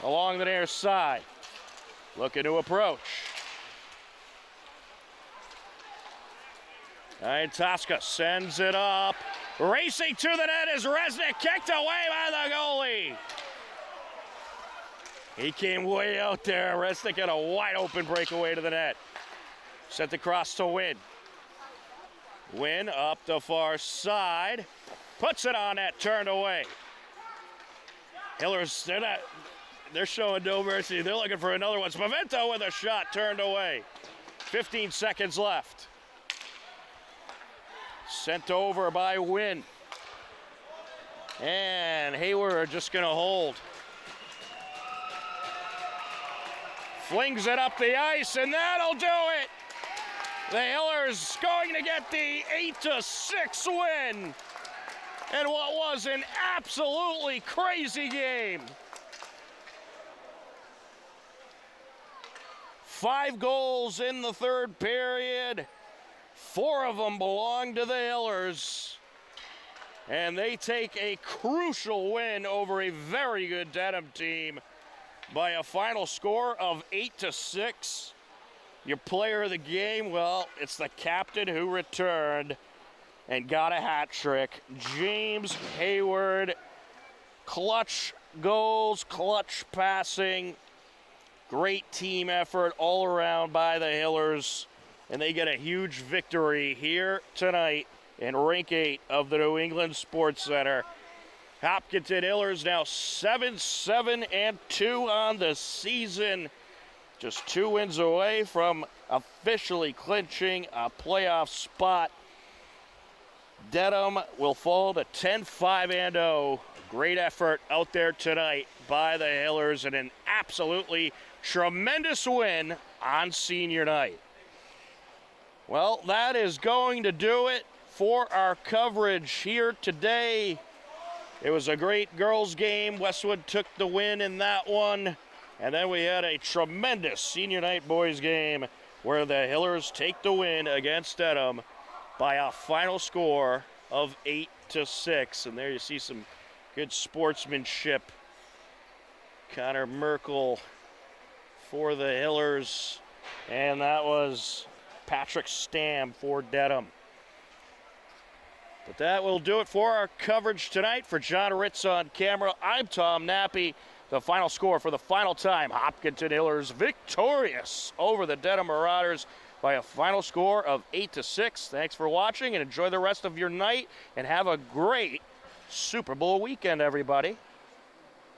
Along the near side, looking to approach. And Tosca sends it up. Racing to the net is Resnick, kicked away by the goalie. He came way out there. Resnick had a wide open breakaway to the net. Sent across to Wynn. Wynn up the far side. Puts it on net, turned away. Hillers, they're showing no mercy. They're looking for another one. Spavento with a shot, turned away. 15 seconds left. Sent over by Wynn. And Hayward just going to hold. Flings it up the ice, and that'll do it. The Hillers going to get the 8-6 win in what was an absolutely crazy game. 5 goals in the third period. 4 of them belong to the Hillers. And they take a crucial win over a very good Dedham team by a final score of 8-6. Your player of the game, well, it's the captain who returned and got a hat trick. James Hayward, clutch goals, clutch passing, great team effort all around by the Hillers. And they get a huge victory here tonight in Rink 8 of the New England Sports Center. Hopkinton Hillers now 7-7-2 on the season. Just 2 wins away from officially clinching a playoff spot. Dedham will fall to 10-5-0. Great effort out there tonight by the Hillers and an absolutely tremendous win on senior night. Well, that is going to do it for our coverage here today. It was a great girls game. Westwood took the win in that one. And then we had a tremendous senior night boys game where the Hillers take the win against Dedham by a final score of 8-6. And there you see some good sportsmanship. Connor Merkel for the Hillers. And that was Patrick Stam for Dedham. But that will do it for our coverage tonight. For John Ritz on camera, I'm Tom Nappy. The final score for the final time, Hopkinton Hillers victorious over the Dedham Marauders by a final score of 8-6. Thanks for watching and enjoy the rest of your night and have a great Super Bowl weekend, everybody.